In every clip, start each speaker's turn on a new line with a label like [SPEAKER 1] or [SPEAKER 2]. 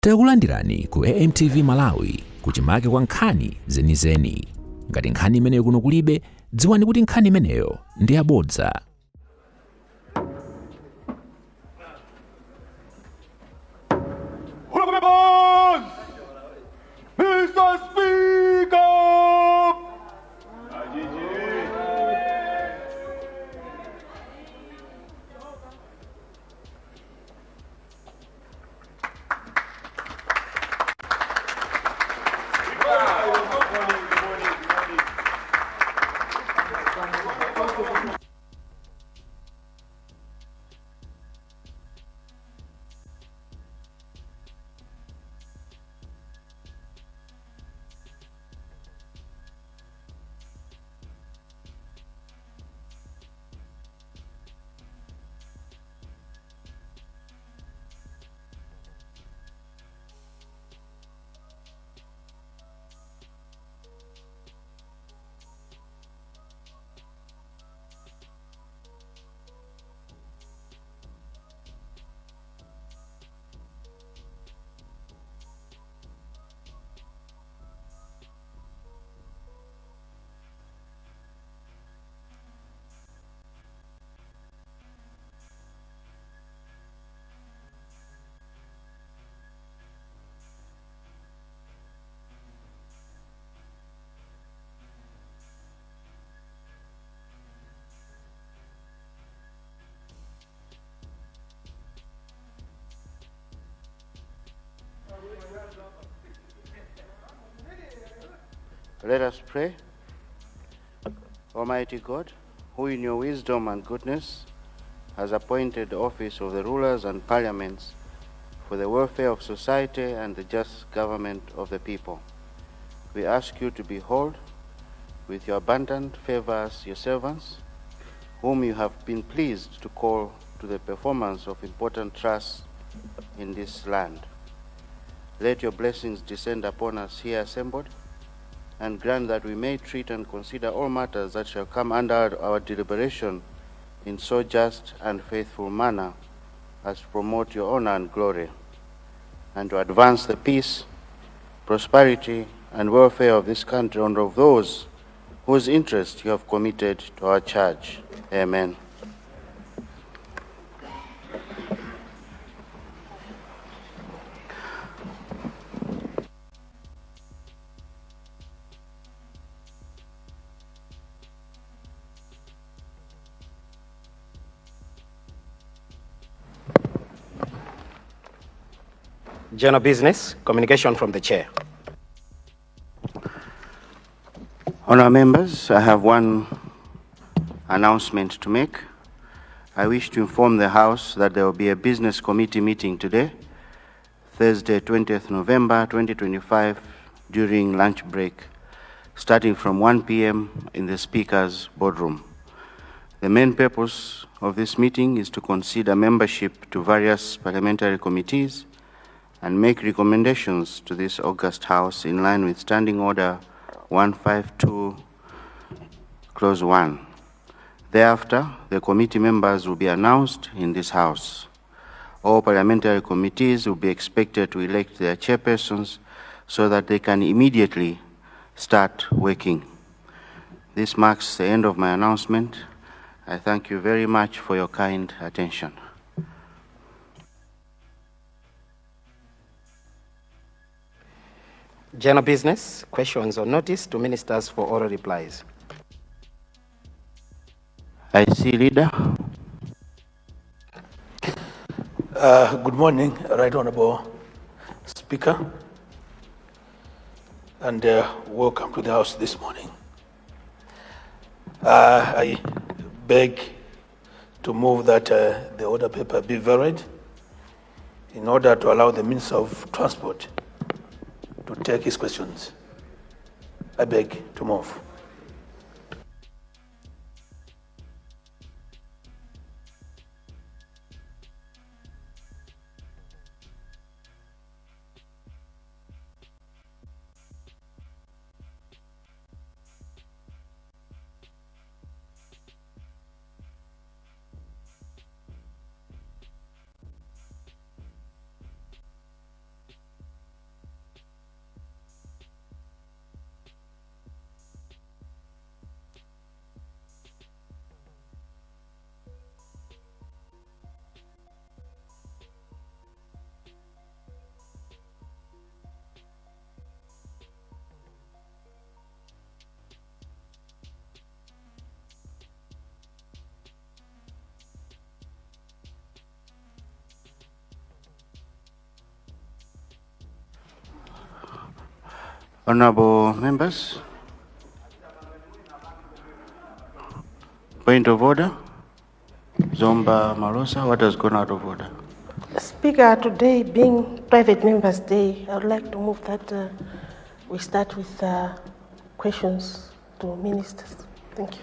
[SPEAKER 1] Takulandirani ku AMTV Malawi kuchimake kwa nkhani zenizeni. Ngati nkhani imeneyo kuno kulibe, dziwani kuti nkhani imeneyo ndi yabodza.
[SPEAKER 2] Mr. Speaker!
[SPEAKER 3] Let us pray. Almighty God, who in your wisdom and goodness has appointed the office of the rulers and parliaments for the welfare of society and the just government of the people, we ask you to behold with your abundant favors your servants, whom you have been pleased to call to the performance of important trusts in this land. Let your blessings descend upon us here assembled, and grant that we may treat and consider all matters that shall come under our deliberation in so just and faithful manner as to promote your honor and glory, and to advance the peace, prosperity, and welfare of this country and of those whose interest you have committed to our charge. Amen.
[SPEAKER 4] General business, communication from the chair.
[SPEAKER 3] Honourable members, I have one announcement to make. I wish to inform the House that there will be a business committee meeting today, Thursday, 20th November 2025, during lunch break, starting from 1 p.m. in the Speaker's boardroom. The main purpose of this meeting is to consider membership to various parliamentary committees and make recommendations to this august House in line with Standing Order 152, Clause 1. Thereafter, the committee members will be announced in this House. All parliamentary committees will be expected to elect their chairpersons so that they can immediately start working. This marks the end of my announcement. I thank you very much for your kind attention.
[SPEAKER 4] General business, questions or notice to ministers for oral replies.
[SPEAKER 3] I see leader.
[SPEAKER 5] Good morning, Right Honorable Speaker, and welcome to the House this morning. I beg to move that the order paper be varied in order to allow the Minister of Transport to take his questions. I beg to move.
[SPEAKER 3] Honorable members, point of order. Zomba Malosa, what has gone out of order?
[SPEAKER 6] Speaker, today being Private Members' Day, I would like to move that we start with questions to ministers. Thank you.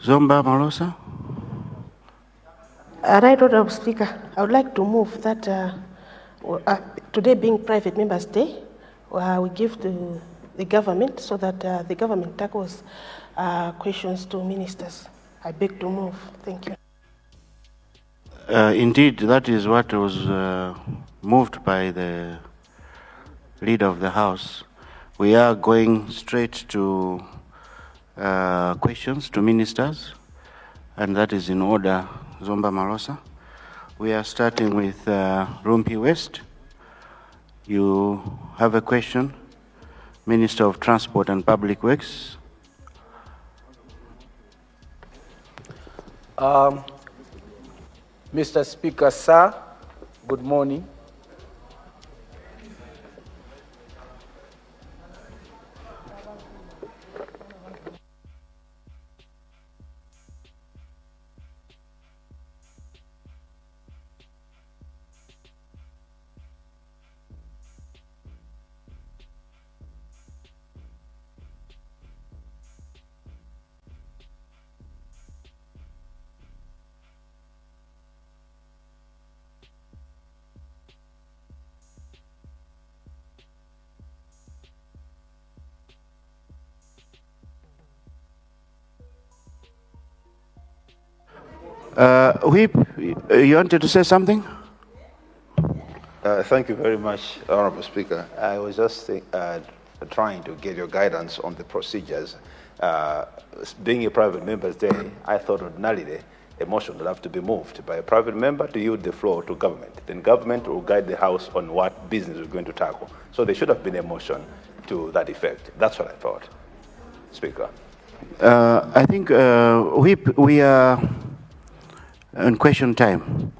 [SPEAKER 3] Zomba Malosa?
[SPEAKER 6] Right, Honorable Speaker, I would like to move that today being Private Members' Day, we give to the government so that the government tackles questions to ministers. I beg to move. Thank you.
[SPEAKER 3] Indeed, that is what was moved by the leader of the House. We are going straight to questions to ministers, and that is in order. Zomba Malosa. We are starting with Rumpi West. You have a question, Minister of Transport and Public Works.
[SPEAKER 7] Mr. Speaker, sir, good morning.
[SPEAKER 3] Whip, you wanted to say something?
[SPEAKER 8] Thank you very much, Honorable Speaker. I was just trying to get your guidance on the procedures. Being a Private Member's Day, I thought ordinarily a motion would have to be moved by a private member to yield the floor to government. Then government will guide the House on what business we're going to tackle. So there should have been a motion to that effect. That's what I thought, Speaker.
[SPEAKER 3] I think, Whip, we are on question time.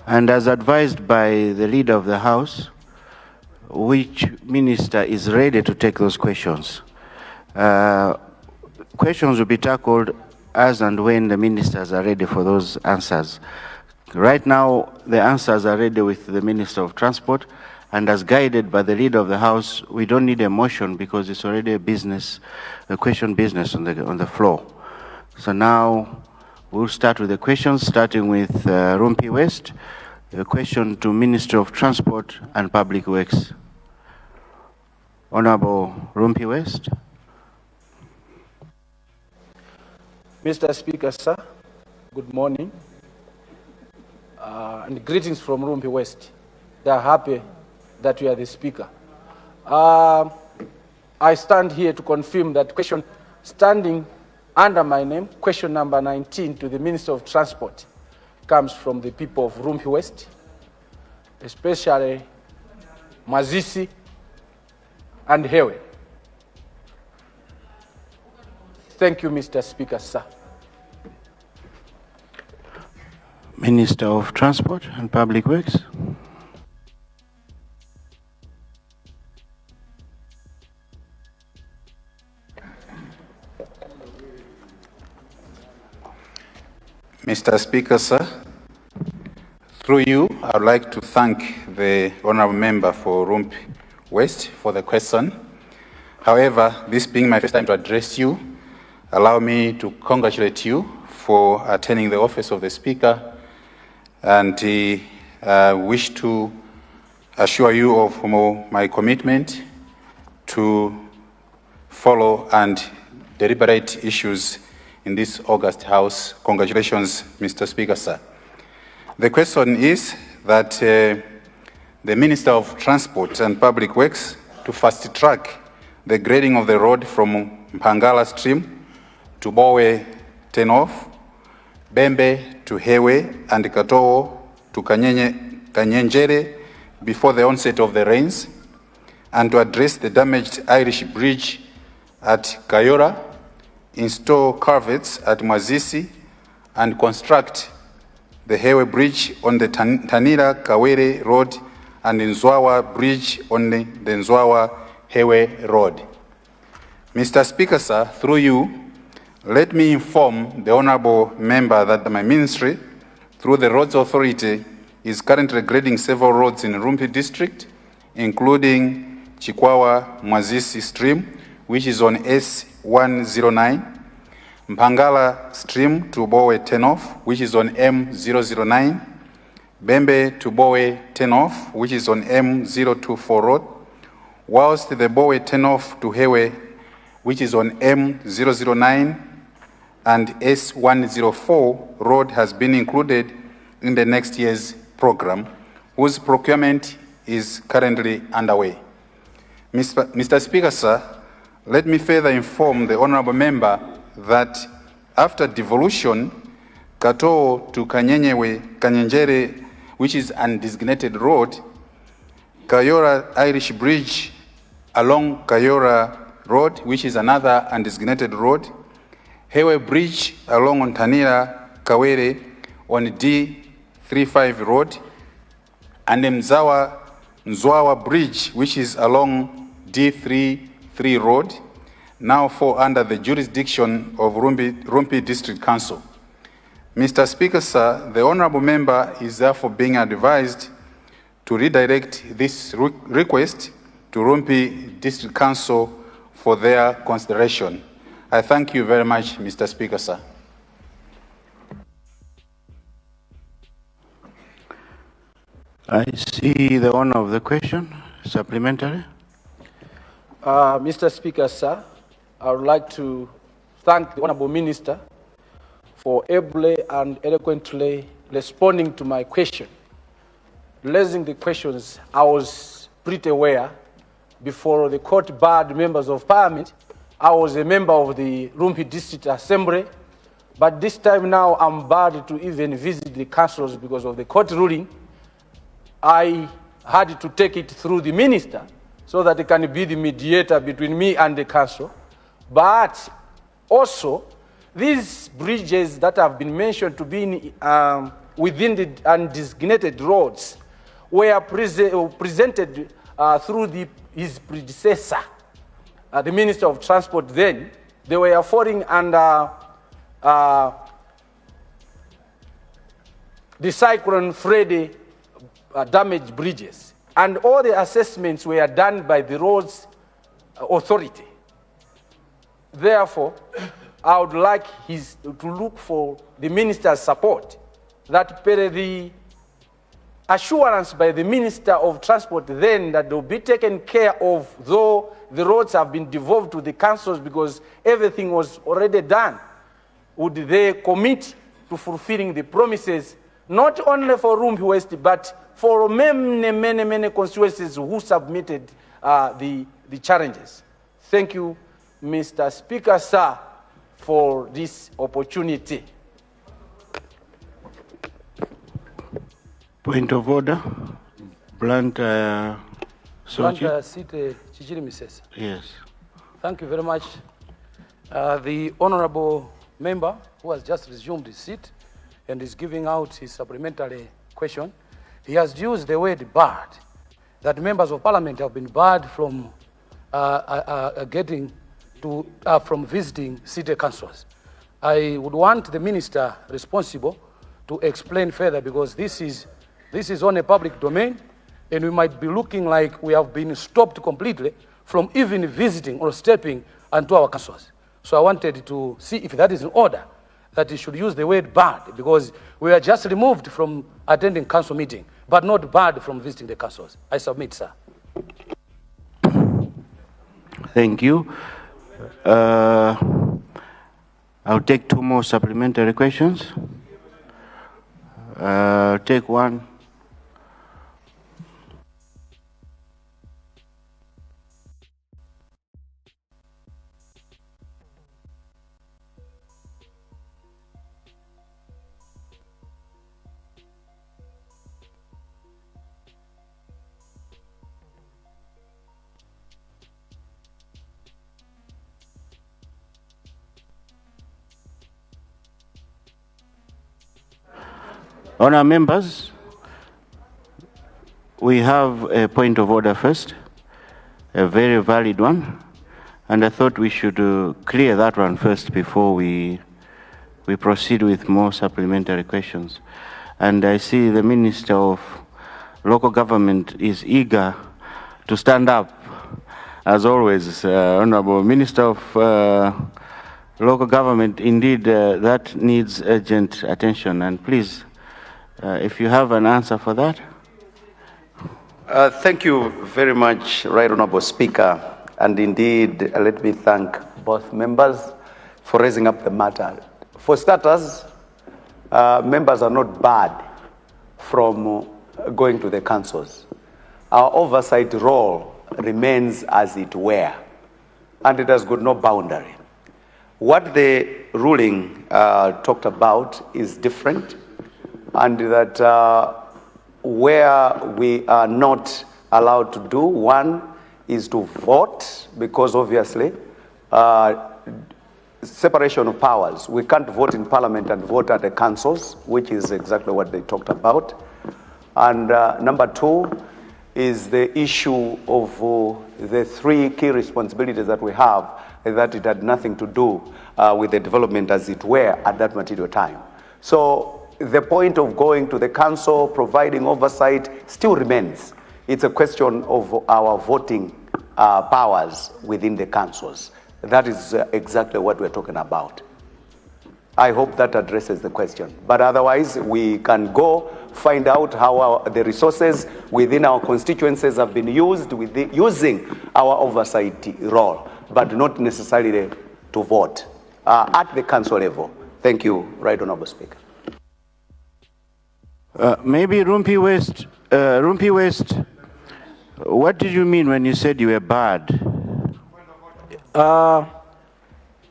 [SPEAKER 3] And as advised by the leader of the House, which minister is ready to take those questions? Questions will be tackled as and when the ministers are ready for those answers. Right now, the answers are ready with the Minister of Transport, and as guided by the leader of the House, we don't need a motion because it's already a question business on the floor. So now, we'll start with the questions, starting with Rumpi West. A question to Minister of Transport and Public Works. Honorable Rumpi West.
[SPEAKER 7] Mr. Speaker, sir, good morning. And greetings from Rumpi West. They are happy that we are the Speaker. I stand here to confirm that question standing under my name, question number 19 to the Minister of Transport, comes from the people of Rumpi West, especially Mazisi and Hewe. Thank you, Mr. Speaker, sir.
[SPEAKER 3] Minister of Transport and Public Works.
[SPEAKER 9] Mr. Speaker, sir, through you, I would like to thank the honourable member for Rumpi West for the question. However, this being my first time to address you, allow me to congratulate you for attending the office of the Speaker, and wish to assure you of my commitment to follow and deliberate issues in this August House. Congratulations, Mr. Speaker, sir. The question is that the Minister of Transport and Public Works to fast track the grading of the road from Mpangala stream to Bowe turnoff, Bembe to Hewe, and Katoo to Kanyenjere before the onset of the rains, and to address the damaged Irish bridge at Kayora, install culverts at Mwazisi, and construct the Hewe Bridge on the Tanira-Kawere Road and Nzwawa Bridge on the Nzwawa-Hewe Road. Mr. Speaker, sir, through you, let me inform the honourable member that my ministry, through the Roads Authority, is currently grading several roads in Rumpi district, including Chikwawa Mwazisi stream, which is on S109, Mpangala stream to Bowe turnoff, which is on M009, Bembe to Bowe turnoff, which is on M024 road, whilst the Bowe turnoff to Hewe, which is on M009, and S104 road has been included in the next year's program, whose procurement is currently underway. Mr. Speaker, sir, let me further inform the honourable member that after devolution, Katoo to Kanyenjere, which is undesignated road, Kayora Irish Bridge along Kayora Road, which is another undesignated road, Hewe Bridge along Ontanira Kawere on D35 Road, and Nzwawa Bridge, which is along D33 Road, now fall under the jurisdiction of Rumpi District Council. Mr. Speaker, sir, the honourable member is therefore being advised to redirect this request to Rumpi District Council for their consideration. I thank you very much, Mr. Speaker, sir.
[SPEAKER 3] I see the owner of the question. Supplementary.
[SPEAKER 7] Mr. Speaker, sir, I would like to thank the Honourable Minister for ably and eloquently responding to my question. Raising the questions, I was pretty aware before the court barred members of parliament. I was a member of the Rumpi District Assembly, but this time now I'm barred to even visit the councils because of the court ruling. I had to take it through the minister so that he can be the mediator between me and the council. But also, these bridges that have been mentioned to be within the undesignated roads were presented through his predecessor, the Minister of Transport then. They were falling under the Cyclone Freddy damaged bridges. And all the assessments were done by the Roads Authority. Therefore, I would like to look for the minister's support that per the assurance by the Minister of Transport then that they will be taken care of, though the roads have been devolved to the councils because everything was already done. Would they commit to fulfilling the promises, not only for Rumpi West, but for many constituencies who submitted the challenges? Thank you, Mr. Speaker, sir, for this opportunity.
[SPEAKER 3] Point of order. Blunt
[SPEAKER 7] Seat Chichiri Misesa.
[SPEAKER 3] Yes.
[SPEAKER 7] Thank you very much. The honorable member who has just resumed his seat and is giving out his supplementary question, he has used the word barred, that members of parliament have been barred from from visiting city councils. I would want the minister responsible to explain further, because this is on a public domain, and we might be looking like we have been stopped completely from even visiting or stepping onto our councils. So I wanted to see if that is in order, that he should use the word barred, because we are just removed from attending council meeting, but not barred from visiting the councils. I submit, sir.
[SPEAKER 3] Thank you. I'll take two more supplementary questions. Take one. Honourable members, we have a point of order first, a very valid one, and I thought we should clear that one first before we proceed with more supplementary questions. And I see the Minister of Local Government is eager to stand up, as always. Honourable Minister of Local Government, indeed, that needs urgent attention. And please, if you have an answer for that.
[SPEAKER 10] Thank you very much, Right Honourable Speaker. And indeed, let me thank both members for raising up the matter. For starters, members are not barred from going to the councils. Our oversight role remains as it were, and it has got no boundary. What the ruling talked about is different, and that where we are not allowed to do, one is to vote, because obviously separation of powers. We can't vote in Parliament and vote at the councils, which is exactly what they talked about. And number two is the issue of the three key responsibilities that we have, that it had nothing to do with the development as it were at that material time. So the point of going to the council, providing oversight, still remains. It's a question of our voting powers within the councils. That is exactly what we're talking about. I hope that addresses the question. But otherwise, we can go find out how the resources within our constituencies have been used using our oversight role, but not necessarily to vote at the council level. Thank you, Right Honourable Speaker.
[SPEAKER 3] Maybe Rumpi West, what did you mean when you said you were barred?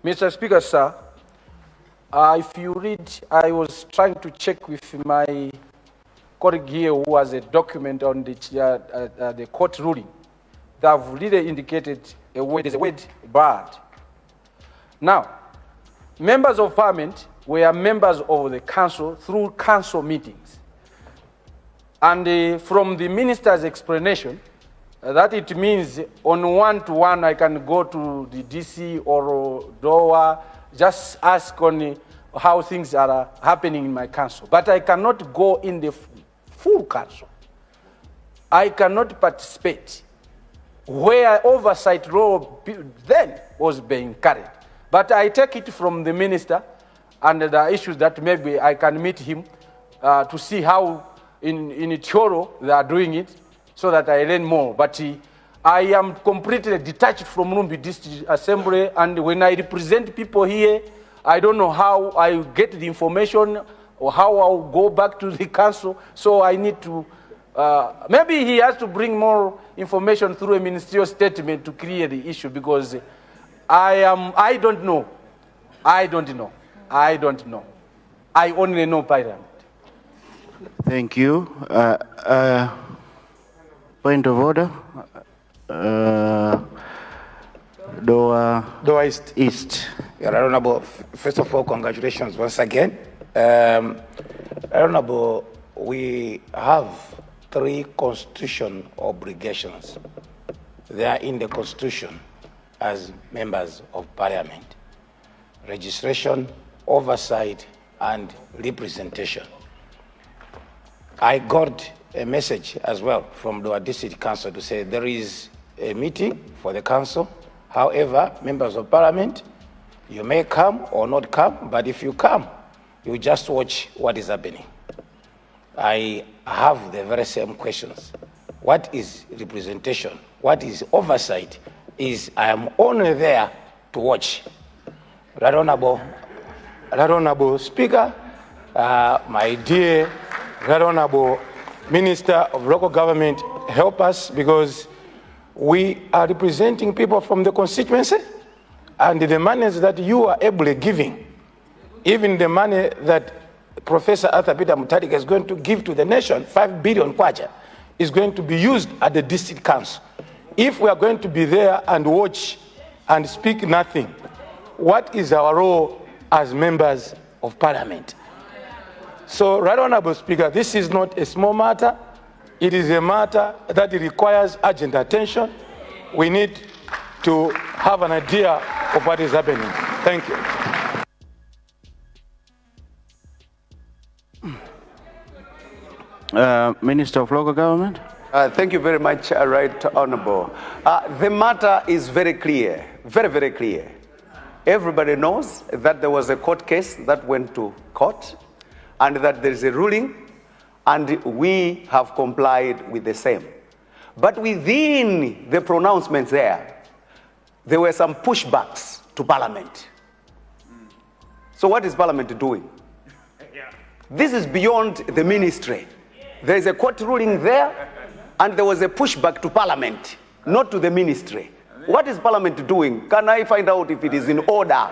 [SPEAKER 7] Mr. Speaker, sir, if you read, I was trying to check with my colleague here who has a document on the court ruling. They have really indicated there's a word barred. Now, members of Parliament were members of the council through council meetings. And from the minister's explanation, that it means on one-to-one I can go to the DC or DOA, just ask on how things are happening in my council. But I cannot go in the full council. I cannot participate where oversight role then was being carried. But I take it from the minister and the issues that maybe I can meet him to see how in Choro they are doing it, so that I learn more. But I am completely detached from Rumbi District Assembly, and when I represent people here, I don't know how I get the information or how I'll go back to the council. So I need to, maybe he has to bring more information through a ministerial statement to clear the issue, because I don't know. I only know Parliament.
[SPEAKER 3] Thank you. Point of order.
[SPEAKER 4] Doa
[SPEAKER 3] East.
[SPEAKER 4] Your Honourable, first of all, congratulations once again. Honourable, we have 3 constitution obligations. They are in the Constitution as members of Parliament: registration, oversight, and representation. I got a message as well from the District Council to say there is a meeting for the council. However, members of Parliament, you may come or not come, but if you come, you just watch what is happening. I have the very same questions. What is representation? What is oversight? I am only there to watch. Right Honourable Speaker, my dear Right Honourable Minister of Local Government, help us, because we are representing people from the constituency, and the monies that you are ably giving, even the money that Professor Arthur Peter Mutharika is going to give to the nation, 5 billion kwacha, is going to be used at the district council. If we are going to be there and watch and speak nothing, what is our role as members of Parliament? So, Right Honorable Speaker, this is not a small matter. It is a matter that requires urgent attention. We need to have an idea of what is happening. Thank you.
[SPEAKER 3] Minister of Local Government.
[SPEAKER 10] Thank you very much, Right Honorable. The matter is very clear, very, very clear. Everybody knows that there was a court case that went to court and that there is a ruling, and we have complied with the same. But within the pronouncements there were some pushbacks to Parliament. So what is Parliament doing? This is beyond the ministry. There is a court ruling there, and there was a pushback to Parliament, not to the ministry. What is Parliament doing? Can I find out if it is in order?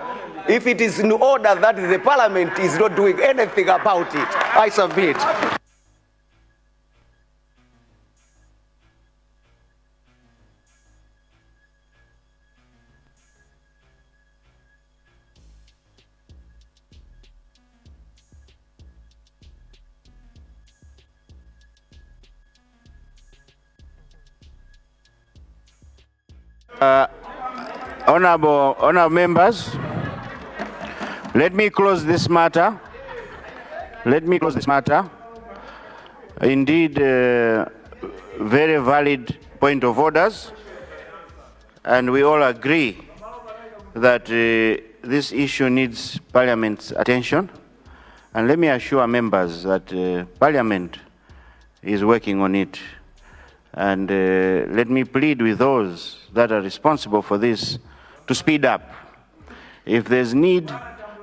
[SPEAKER 10] If it is in order that the Parliament is not doing anything about it, I submit.
[SPEAKER 3] Honorable members, let me close this matter. Indeed, very valid point of orders, and we all agree that this issue needs Parliament's attention. And let me assure members that Parliament is working on it. And let me plead with those that are responsible for this to speed up. If there's need,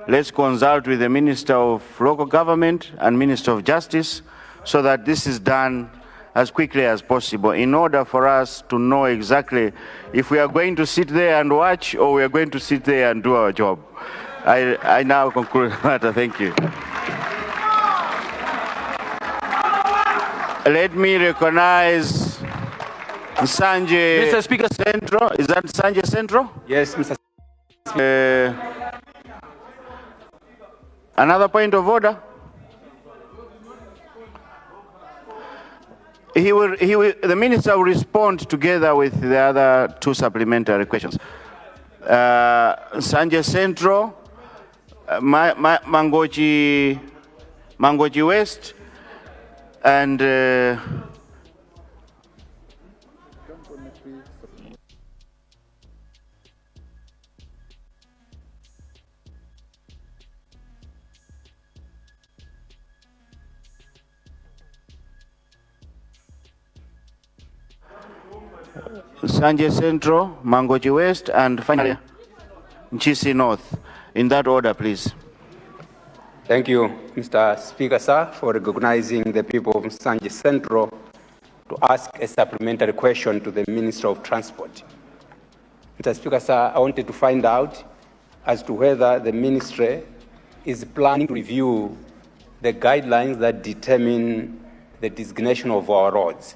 [SPEAKER 3] let's consult with the Minister of Local Government and Minister of Justice so that this is done as quickly as possible in order for us to know exactly if we are going to sit there and watch or we are going to sit there and do our job. I now conclude the matter. Thank you. Let me recognize Sanjay
[SPEAKER 11] Mr. Speaker.
[SPEAKER 3] Central. Is that Sanjay Central?
[SPEAKER 11] Yes, Mr. Speaker.
[SPEAKER 3] Another point of order. The minister will respond together with the other two supplementary questions. Sanjay Central, Mangochi West, and Sanjay Central, Mangochi West, and finally Nchisi North. In that order, please.
[SPEAKER 11] Thank you, Mr. Speaker, sir, for recognizing the people of Sanjay Central to ask a supplementary question to the Minister of Transport. Mr. Speaker, sir, I wanted to find out as to whether the ministry is planning to review the guidelines that determine the designation of our roads.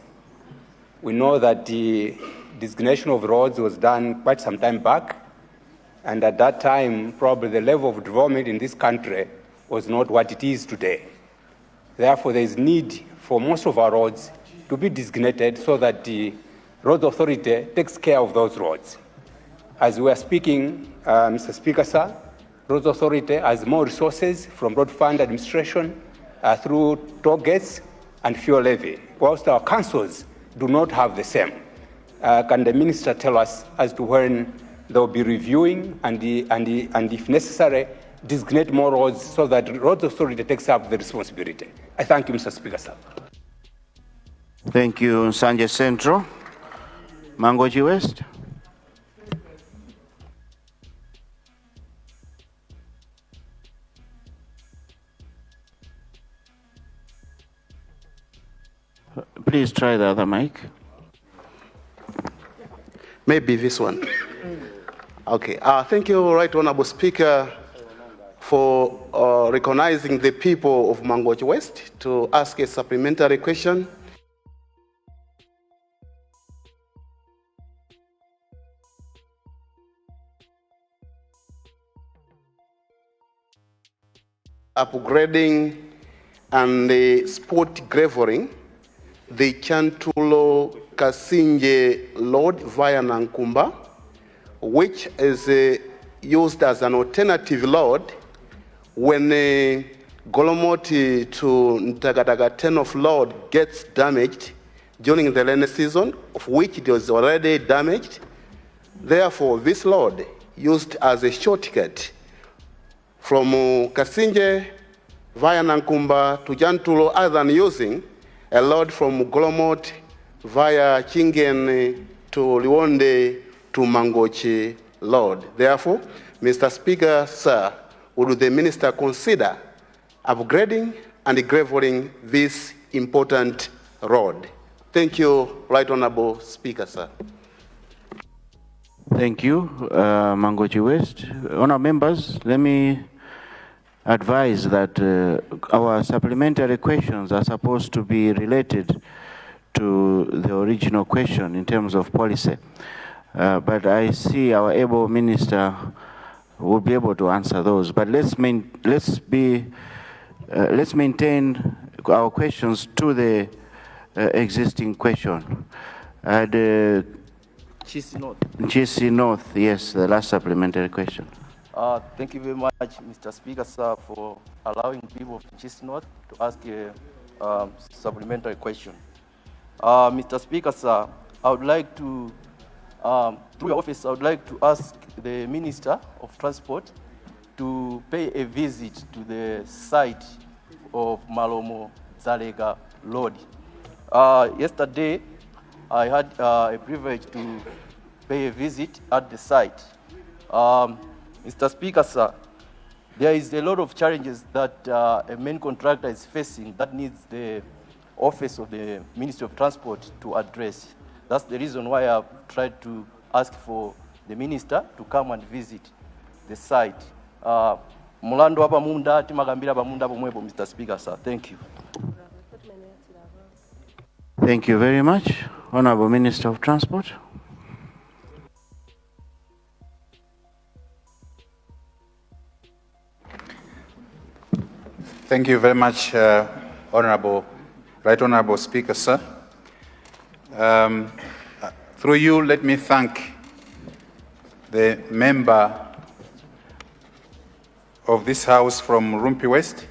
[SPEAKER 11] We know that the designation of roads was done quite some time back, and at that time, probably the level of development in this country was not what it is today. Therefore, there is need for most of our roads to be designated so that the road authority takes care of those roads. As we are speaking, Mr. Speaker, sir, road authority has more resources from road fund administration through toll gates and fuel levy, whilst our councils do not have the same. Can the minister tell us as to when they'll be reviewing and if necessary, designate more roads so that the road authority takes up the responsibility? I thank you, Mr. Speaker, sir.
[SPEAKER 3] Thank you, Sanjay Central. Mangochi West. Please try the other mic.
[SPEAKER 12] Maybe this one. Okay. Thank you, Right Honorable Speaker, for recognizing the people of Mangochi West to ask a supplementary question. Upgrading and the sport graveling, the Chantulo Kasinje Road via Nankumba, which is used as an alternative road when Golomoti to Ntagataga 10 of road gets damaged during the rainy season, of which it was already damaged. Therefore, this road used as a shortcut from Kasinje via Nankumba to Jantulo, other than using a road from Golomot via Chingen to Liwonde to Mangochi Road. Therefore, Mr. Speaker, sir, would the minister consider upgrading and graveling this important road? Thank you, Right Honorable Speaker, sir.
[SPEAKER 3] Thank you, Mangochi West. Honourable members, let me advise that our supplementary questions are supposed to be related to the original question in terms of policy. But I see our able minister will be able to answer those. But let's maintain our questions to the existing question. Chisi North, yes, the last supplementary question.
[SPEAKER 13] Thank you very much, Mr. Speaker, sir, for allowing people of Chisi North to ask a supplementary question. Mr. Speaker, sir, I would like to, through your office, I would like to ask the Minister of Transport to pay a visit to the site of Malomo Zalega Road. Yesterday, I had a privilege to pay a visit at the site. Mr. Speaker, sir, there is a lot of challenges that a main contractor is facing that needs the office of the Ministry of Transport to address. That's the reason why I've tried to ask for the minister to come and visit the site. Mulando hapa munda, timagambira hapa munda pomwepo, Mr. Speaker, sir. Thank you.
[SPEAKER 3] Thank you very much, Honorable Minister of Transport.
[SPEAKER 9] Thank you very much, Right Honorable Speaker, sir. Through you, let me thank the member of this House from Rumpi West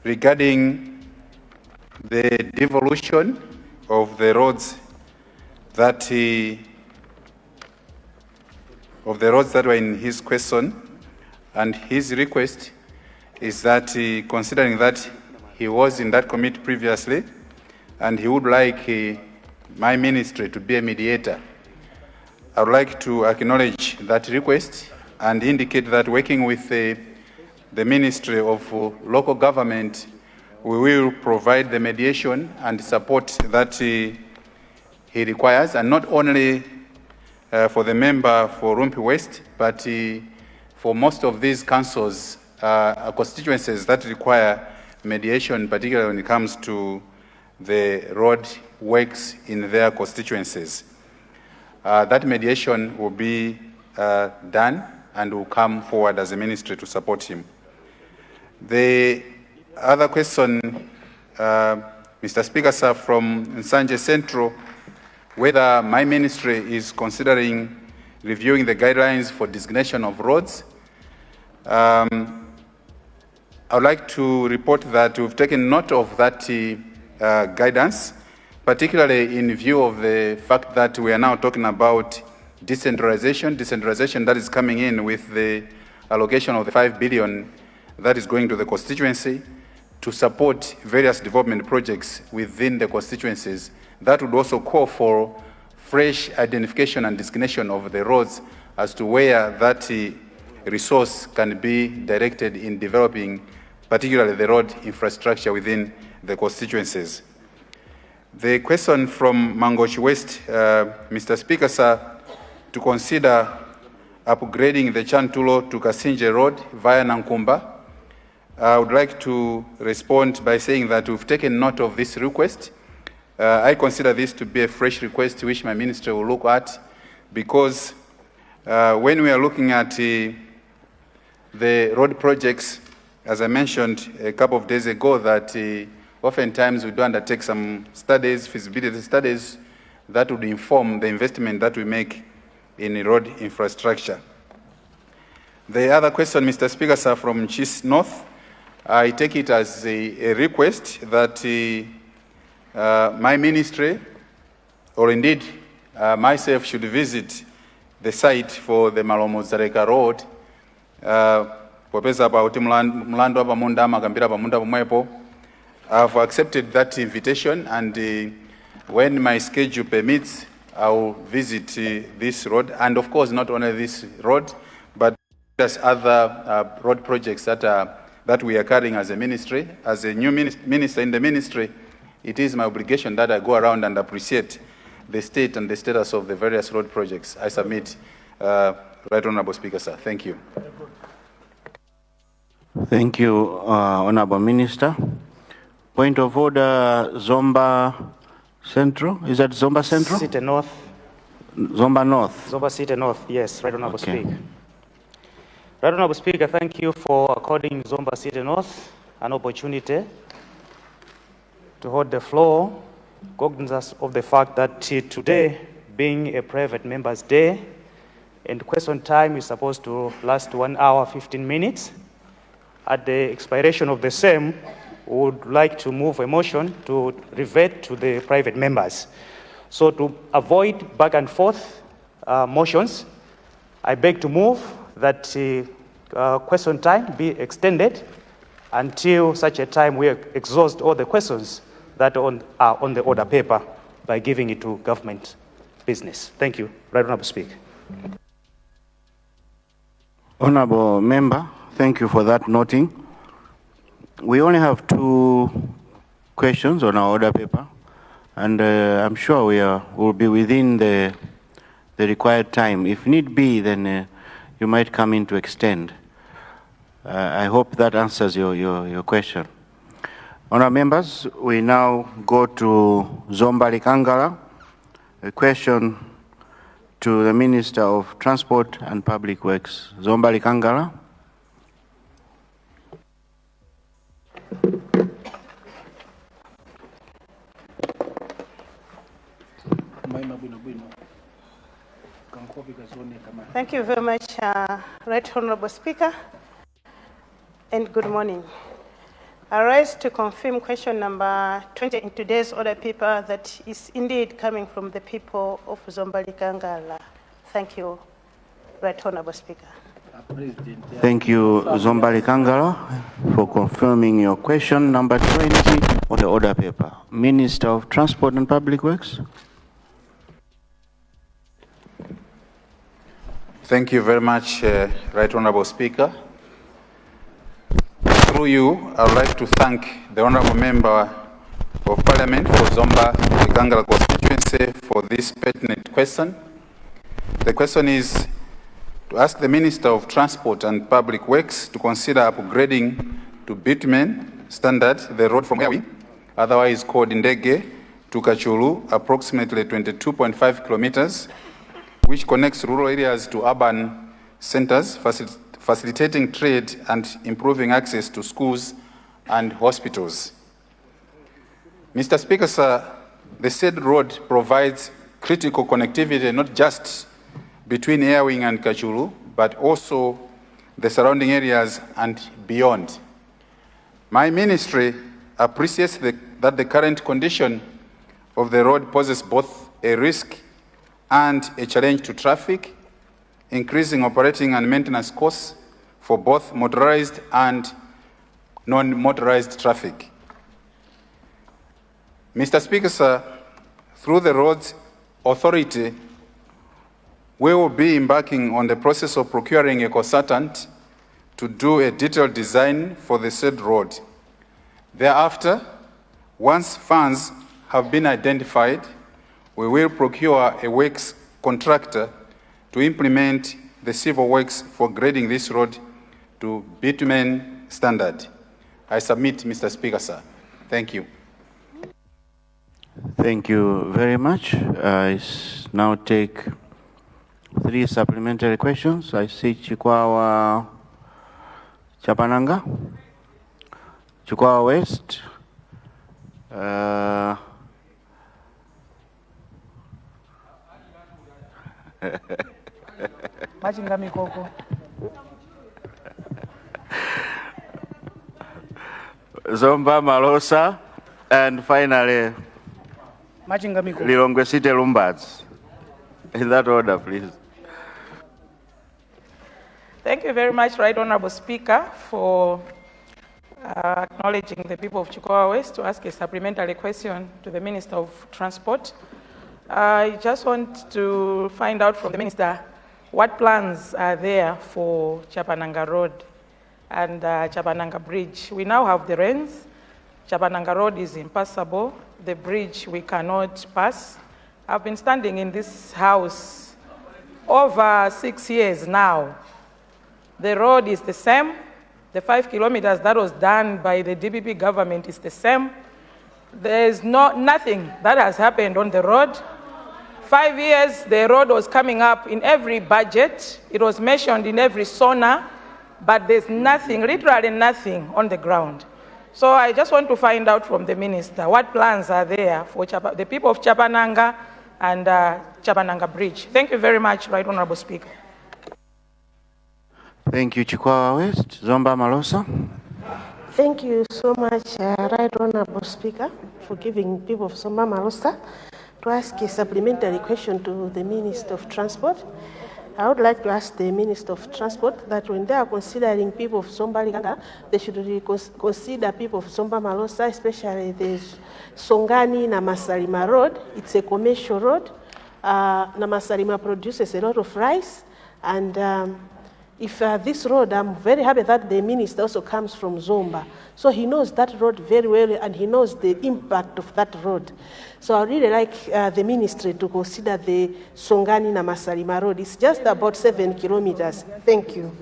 [SPEAKER 9] regarding the devolution of the roads that were in his question, and his request is that considering that he was in that committee previously and he would like my ministry to be a mediator, I would like to acknowledge that request and indicate that working with the Ministry of Local Government, we will provide the mediation and support that he requires, and not only for the member for Rumpi West, but for most of these councils, constituencies that require mediation, particularly when it comes to the road works in their constituencies. That mediation will be done and will come forward as a ministry to support him. The other question, Mr. Speaker, sir, from Nsanje Central, whether my ministry is considering reviewing the guidelines for designation of roads. I would like to report that we've taken note of that guidance, particularly in view of the fact that we are now talking about decentralization that is coming in with the allocation of the 5 billion that is going to the constituency to support various development projects within the constituencies. That would also call for fresh identification and designation of the roads as to where that resource can be directed in developing particularly the road infrastructure within the constituencies. The question from Mangochi West, Mr. Speaker, sir, to consider upgrading the Chantulo to Kasinje Road via Nankumba. I would like to respond by saying that we've taken note of this request. I consider this to be a fresh request which my ministry will look at, because when we are looking at the road projects as I mentioned a couple of days ago, that oftentimes we do undertake some studies, feasibility studies, that would inform the investment that we make in road infrastructure. The other question, Mr. Speaker, sir, from Chief North, I take it as a request that my ministry, or indeed myself, should visit the site for the Malomozareka Road. Popeza pa uti mlando apa munda makambira pa munda pomwepo. I've accepted that invitation, and when my schedule permits, I will visit this road, and of course not only this road, but there's other road projects that we are carrying as a ministry. As a new minister in the ministry, it is my obligation that I go around and appreciate the state and the status of the various road projects. I submit, Right Honourable Speaker, sir. Thank you.
[SPEAKER 3] Thank you, Honourable Minister. Point of order, Zomba Central. Is that Zomba Central?
[SPEAKER 14] City North.
[SPEAKER 3] Zomba North.
[SPEAKER 14] Zomba City North, yes, Right Honourable Speaker. Right Honourable Speaker, thank you for according Zomba City North an opportunity to hold the floor, cognizant of the fact that today, being a private member's day, and question time is supposed to last 1 hour, 15 minutes. At the expiration of the same, we would like to move a motion to revert to the private members. So to avoid back and forth motions, I beg to move that question time be extended until such a time we exhaust all the questions that are on the order paper by giving it to government business. Thank you. Right Honourable Speaker.
[SPEAKER 3] Honourable Member, thank you for that noting. We only have 2 questions on our order paper, and I'm sure we'll be within the required time. If need be, then you might come in to extend. I hope that answers your question. Honourable members, we now go to Zomba Likangala, a question to the Minister of Transport and Public Works. Zomba Likangala.
[SPEAKER 6] Thank you very much, Right Honourable Speaker, and good morning. I rise to confirm question number 20 in today's order paper that is indeed coming from the people of Zomba Likangala. Thank you, Right Honourable Speaker.
[SPEAKER 3] Thank you, Zomba Likangala, for confirming your question number 20 on the order paper. Minister of Transport and Public Works.
[SPEAKER 9] Thank you very much, Right Honourable Speaker. Through you, I would like to thank the Honourable Member of Parliament for Zomba Likangala constituency for this pertinent question. The question is to ask the Minister of Transport and Public Works to consider upgrading to bitumen standard the road from Malawi, otherwise called Ndege, to Kachulu, approximately 22.5 kilometers, which connects rural areas to urban centers, facilitating trade and improving access to schools and hospitals. Mr. Speaker, sir, the said road provides critical connectivity not just between Airwing and Kachulu, but also the surrounding areas and beyond. My ministry appreciates that the current condition of the road poses both a risk and a challenge to traffic, increasing operating and maintenance costs for both motorized and non-motorized traffic. Mr. Speaker, sir, through the Roads Authority, we will be embarking on the process of procuring a consultant to do a detailed design for the said road. Thereafter, once funds have been identified, we will procure a works contractor to implement the civil works for grading this road to bitumen standard. I submit, Mr. Speaker, sir. Thank you.
[SPEAKER 3] Thank you very much. I now take 3 supplementary questions. I see Chikwawa Chapananga. Chukwa West.
[SPEAKER 7] Machinga Mikoko.
[SPEAKER 3] Zomba Malosa, and finally,
[SPEAKER 7] Machinga Mikoko.
[SPEAKER 3] Lilongwe City Lumbads. In that order, please.
[SPEAKER 15] Thank you very much, Right Honorable Speaker, for acknowledging the people of Chukwa West to ask a supplementary question to the Minister of Transport. I just want to find out from the Minister what plans are there for Chapananga Road and Chapananga Bridge. We now have the rains. Chapananga Road is impassable. The bridge we cannot pass. I've been standing in this house over 6 years now. The road is the same. The 5 kilometers that was done by the DPP government is the same. There's nothing that has happened on the road. 5 years, the road was coming up in every budget. It was mentioned in every SONA, but there's nothing, literally nothing on the ground. So I just want to find out from the minister what plans are there for the people of Chapananga and Chapananga Bridge. Thank you very much, Right Honorable Speaker.
[SPEAKER 3] Thank you, Chukwa West. Zomba Malosa.
[SPEAKER 6] Thank you so much, Right Honorable Speaker, for giving people of Zomba Malosa to ask a supplementary question to the Minister of Transport. I would like to ask the Minister of Transport that when they are considering people of Zomba Liganga, they should consider people of Zomba Malosa, especially the Songani Namasalima Road. It's a commercial road. Namasalima produces a lot of rice, and if this road, I'm very happy that the minister also comes from Zomba. So he knows that road very well, and he knows the impact of that road. So I really like the ministry to consider the Songani Namasalima Road. It's just about 7 kilometers. Thank you.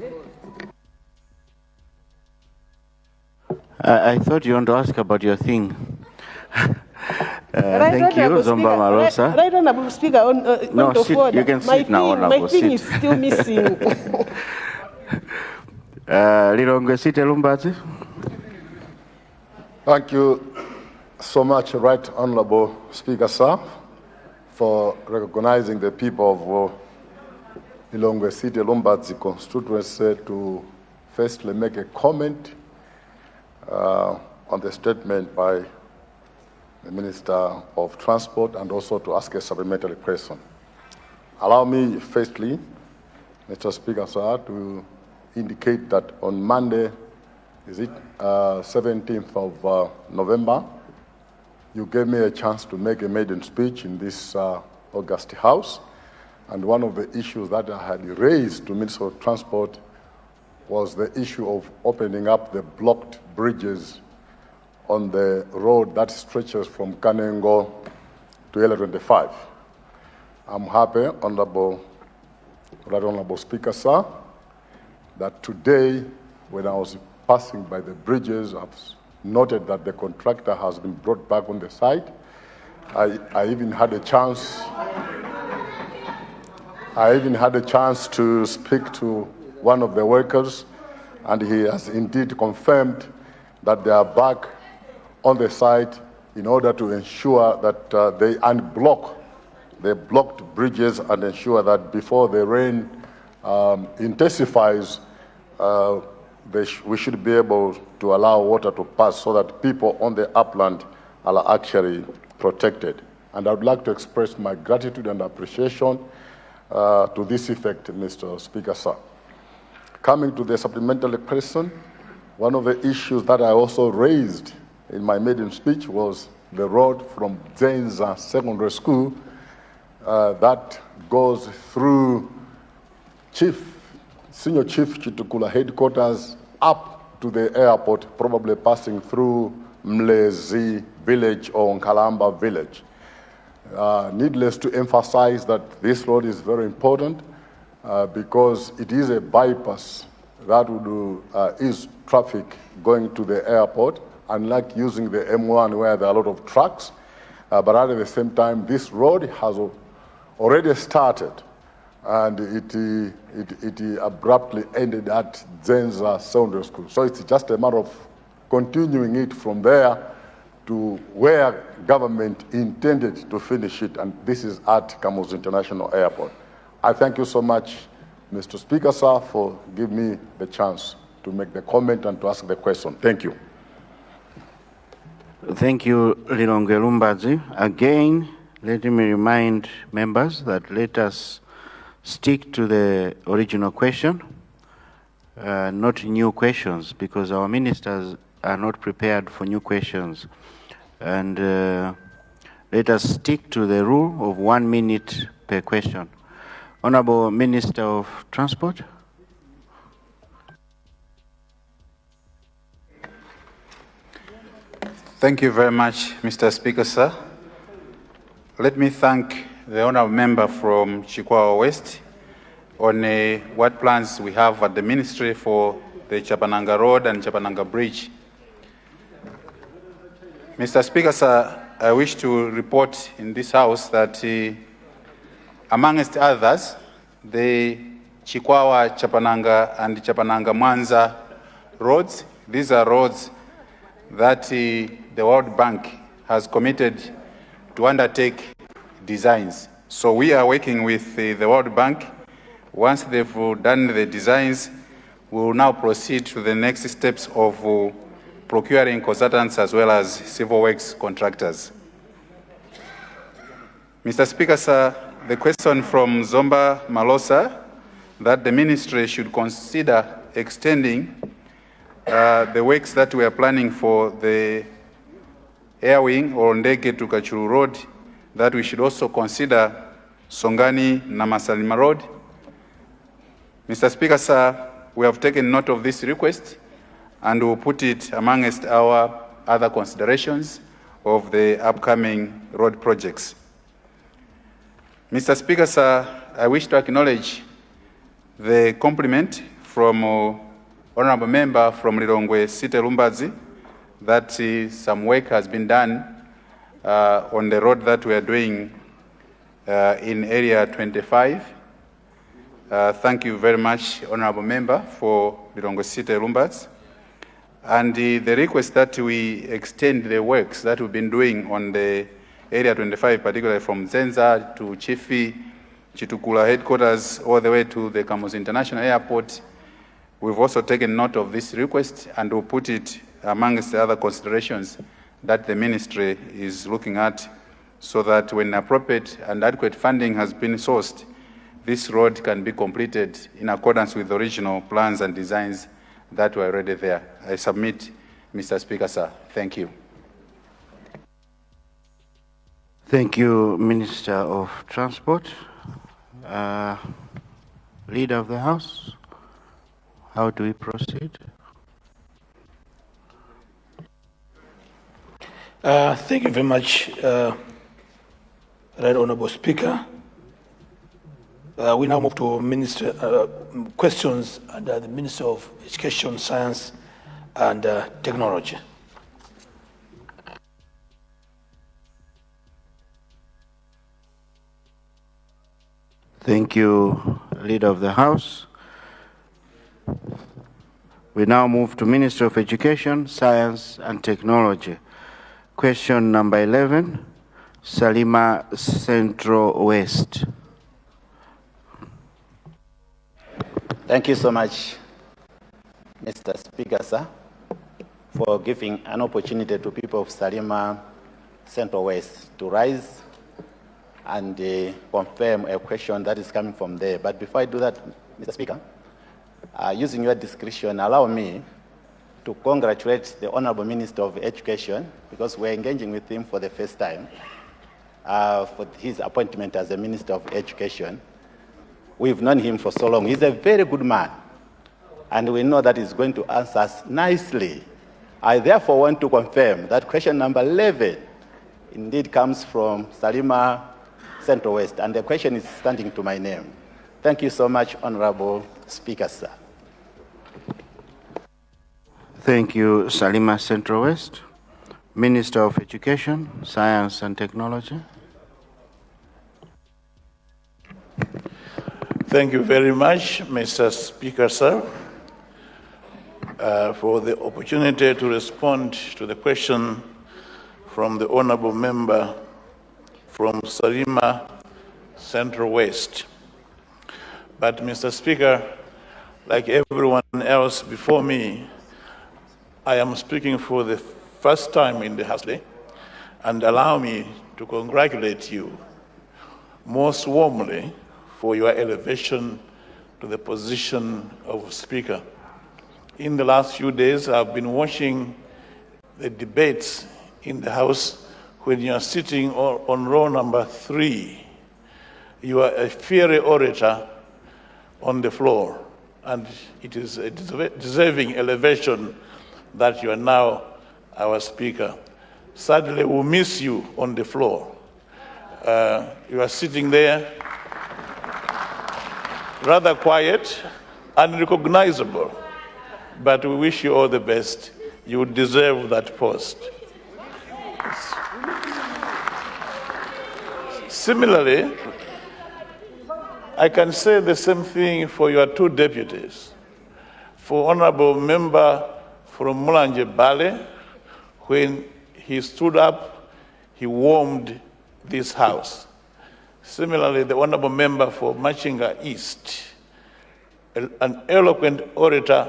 [SPEAKER 3] I thought you want to ask about your thing. Thank you, Zomba Malosa.
[SPEAKER 6] Right Honorable Speaker,
[SPEAKER 3] no, sit, you can sit now, Honorable.
[SPEAKER 6] My thing is still missing.
[SPEAKER 3] Lilongwe City Lumbazi.
[SPEAKER 2] Thank you so much, Right Honorable Speaker, sir, for recognizing the people of Lilongwe City Lumbazi constituency to firstly make a comment on the statement by the Minister of Transport and also to ask a supplementary question. Allow me firstly, Mr. Speaker, sir, to indicate that on Monday, is it 17th of November, you gave me a chance to make a maiden speech in this August House, and one of the issues that I had raised to Minister of Transport was the issue of opening up the blocked bridges on the road that stretches from Kanengo to L25. I'm happy, Right Honorable Speaker, sir, that today, when I was passing by the bridges, I've noted that the contractor has been brought back on the site. I even had a chance to speak to one of the workers, and he has indeed confirmed that they are back on the site in order to ensure that they unblock the blocked bridges and ensure that before the rain intensifies, we should be able to allow water to pass so that people on the upland are actually protected. And I would like to express my gratitude and appreciation to this effect, Mr. Speaker, sir. Coming to the supplementary question, one of the issues that I also raised in my maiden speech was the road from Zenza Secondary School that goes through Senior Chief Chitukula headquarters up to the airport, probably passing through Mlezi village or Nkalamba village. Needless to emphasize that this road is very important because it is a bypass that would ease traffic going to the airport, unlike using the M1 where there are a lot of trucks. But at the same time, this road has already started, and it abruptly ended at Zenza Secondary School. So it's just a matter of continuing it from there to where government intended to finish it, and this is at Kamuzu International Airport. I thank you so much, Mr. Speaker, sir, for giving me the chance to make the comment and to ask the question. Thank you.
[SPEAKER 3] Thank you, Lilongwe Lumbazi. Again, let me remind members that let us stick to the original question, not new questions, because our ministers are not prepared for new questions. And let us stick to the rule of 1 minute per question. Honorable Minister of Transport.
[SPEAKER 9] Thank you very much, Mr. Speaker, sir. Let me thank the honourable member from Chikwawa West on what plans we have at the ministry for the Chapananga Road and Chapananga Bridge. Mr. Speaker, sir, I wish to report in this House that amongst others, the Chikwawa, Chapananga and Chapananga Mwanza roads, these are roads that the World Bank has committed to undertake designs. So we are working with the World Bank. Once they've done the designs, we will now proceed to the next steps of procuring consultants as well as civil works contractors. Mr. Speaker, sir, the question from Zomba Malosa that the ministry should consider extending the works that we are planning for the air wing or Ndege to Kachuru Road, that we should also consider Songani Namasalima Road. Mr. Speaker, sir, we have taken note of this request and will put it amongst our other considerations of the upcoming road projects. Mr. Speaker, sir, I wish to acknowledge the compliment from Honourable Member from Lilongwe Site Lumbazi that some work has been done on the road that we are doing in area 25. Thank you very much, Honourable Member, for Lilongwe Site Lumbazi. And the request that we extend the works that we've been doing on the area 25, particularly from Zenza to Chifi, Chitukula headquarters, all the way to the Kamuzu International Airport. We've also taken note of this request and will put it amongst the other considerations that the ministry is looking at, so that when appropriate and adequate funding has been sourced, this road can be completed in accordance with the original plans and designs that were already there. I submit, Mr. Speaker, sir. Thank you.
[SPEAKER 3] Thank you, Minister of Transport. Leader of the House, how do we proceed?
[SPEAKER 5] Thank you very much, Right Honourable Speaker. We now move to questions under the Minister of Education, Science and Technology.
[SPEAKER 3] Thank you, Leader of the House. We now move to Minister of Education, Science and Technology. Question number 11, Salima Central West.
[SPEAKER 16] Thank you so much, Mr. Speaker, sir, for giving an opportunity to people of Salima Central West to rise and confirm a question that is coming from there. But before I do that, Mr. Speaker, using your discretion, allow me to congratulate the Honourable Minister of Education, because we're engaging with him for the first time for his appointment as the Minister of Education. We've known him for so long. He's a very good man, and we know that he's going to answer us nicely. I therefore want to confirm that question number 11 indeed comes from Salima Central West, and the question is standing to my name. Thank you so much, Honourable Speaker, sir.
[SPEAKER 3] Thank you, Salima Central West. Minister of Education, Science and Technology.
[SPEAKER 5] Thank you very much, Mr. Speaker, sir. for the opportunity to respond to the question from the honorable member from Salima Central West. But Mr. Speaker, like everyone else before me, I am speaking for the first time in the House today, and allow me to congratulate you most warmly for your elevation to the position of Speaker. In the last few days, I've been watching the debates in the House when you are sitting on row number 3. You are a fiery orator on the floor, and it is a deserving elevation that you are now our Speaker. Sadly, we'll miss you on the floor. You are sitting there rather quiet, unrecognizable, but we wish you all the best. You deserve that post. Similarly, I can say the same thing for your 2 deputies. For Honorable Member from Mulanje Bale, when he stood up, he warmed this House. Similarly, the Honorable Member for Machinga East, an eloquent orator,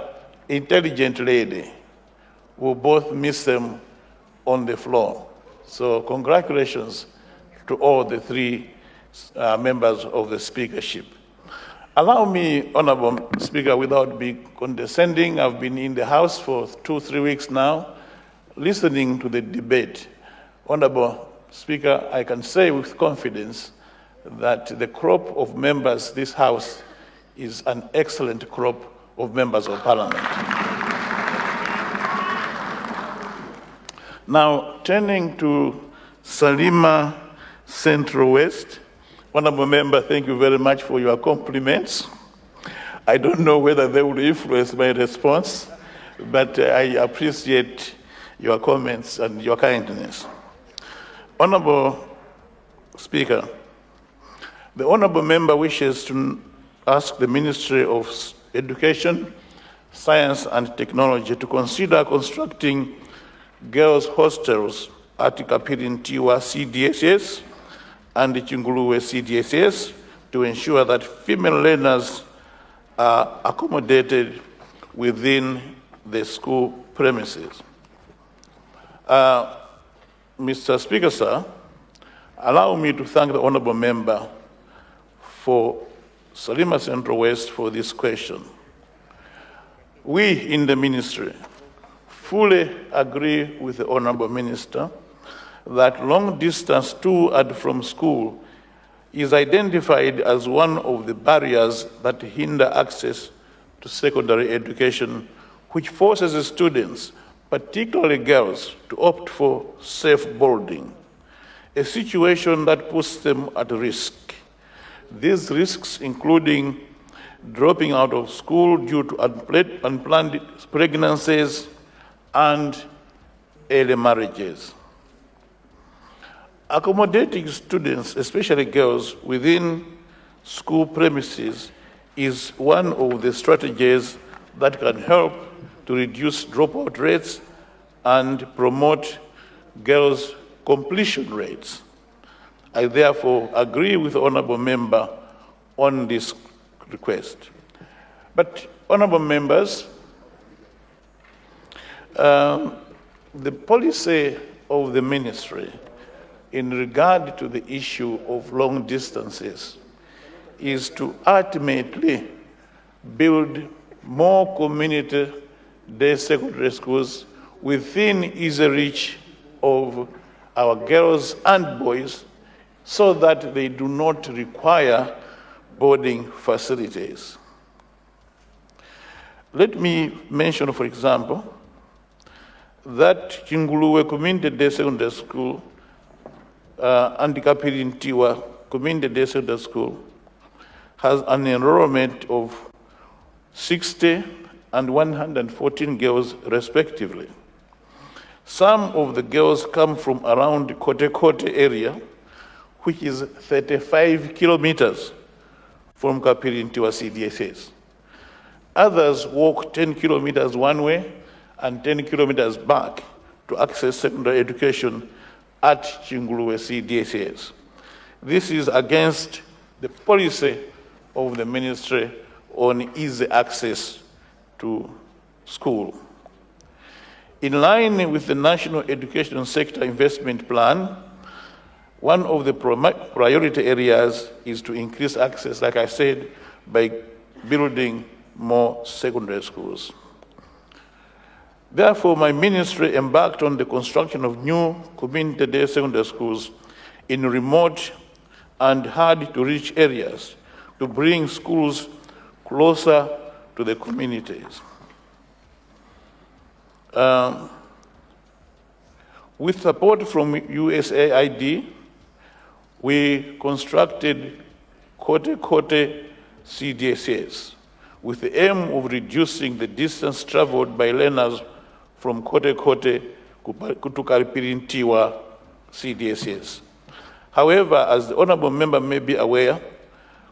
[SPEAKER 5] intelligent lady. We'll both miss them on the floor. So congratulations to all the 3 members of the speakership. Allow me, Honorable Speaker, without being condescending, I've been in the House for 2-3 weeks now, listening to the debate. Honorable Speaker, I can say with confidence that the crop of members this House is an excellent crop of members of Parliament. Now, turning to Salima Central West, Honorable Member, thank you very much for your compliments. I don't know whether they will influence my response, but I appreciate your comments and your kindness. Honorable Speaker, the Honorable Member wishes to ask the Ministry of Education, Science and Technology to consider constructing girls' hostels at Kapirintiwa CDSS and Chinguluwe CDSS to ensure that female learners are accommodated within the school premises. Mr. Speaker, sir, allow me to thank the Honorable Member for Salima Central West for this question. We in the Ministry fully agree with the Honorable Minister that long distance to and from school is identified as one of the barriers that hinder access to secondary education, which forces students, particularly girls, to opt for safe boarding, a situation that puts them at risk. These risks including dropping out of school due to unplanned pregnancies and early marriages. Accommodating students, especially girls, within school premises is one of the strategies that can help to reduce dropout rates and promote girls' completion rates. I therefore agree with the Honourable Member on this request. But, Honourable Members, the policy of the Ministry in regard to the issue of long distances is to ultimately build more community day secondary schools within easy reach of our girls and boys so that they do not require boarding facilities. Let me mention, for example, that Chinguluwe Community Day Secondary School and Kapirintiwa Community Day Secondary School has an enrollment of 60 and 114 girls respectively. Some of the girls come from around Kote Kote area, which is 35 kilometers from Kapirintiwa CDSS. Others walk 10 kilometers one way and 10 kilometers back to access secondary education at Chinguluwe CDSS. This is against the policy of the ministry on easy access to school. In line with the National Education Sector Investment Plan, one of the priority areas is to increase access, like I said, by building more secondary schools. Therefore, my ministry embarked on the construction of new community-day secondary schools in remote and hard-to-reach areas to bring schools closer to the communities. With support from USAID, we constructed Kote CDSS with the aim of reducing the distance traveled by learners from Kote to Karipirintiwa CDSS. However, as the Honorable Member may be aware,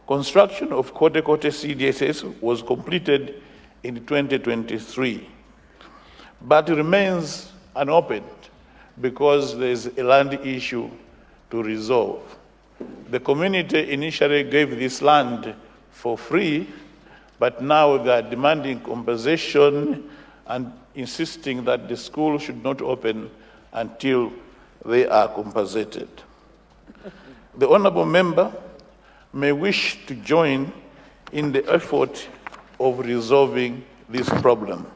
[SPEAKER 5] construction of Kote CDSS was completed in 2023, but remains unopened because there is a land issue to resolve. The community initially gave this land for free, but now they are demanding compensation and insisting that the school should not open until they are compensated. The Honorable Member may wish to join in the effort of resolving this problem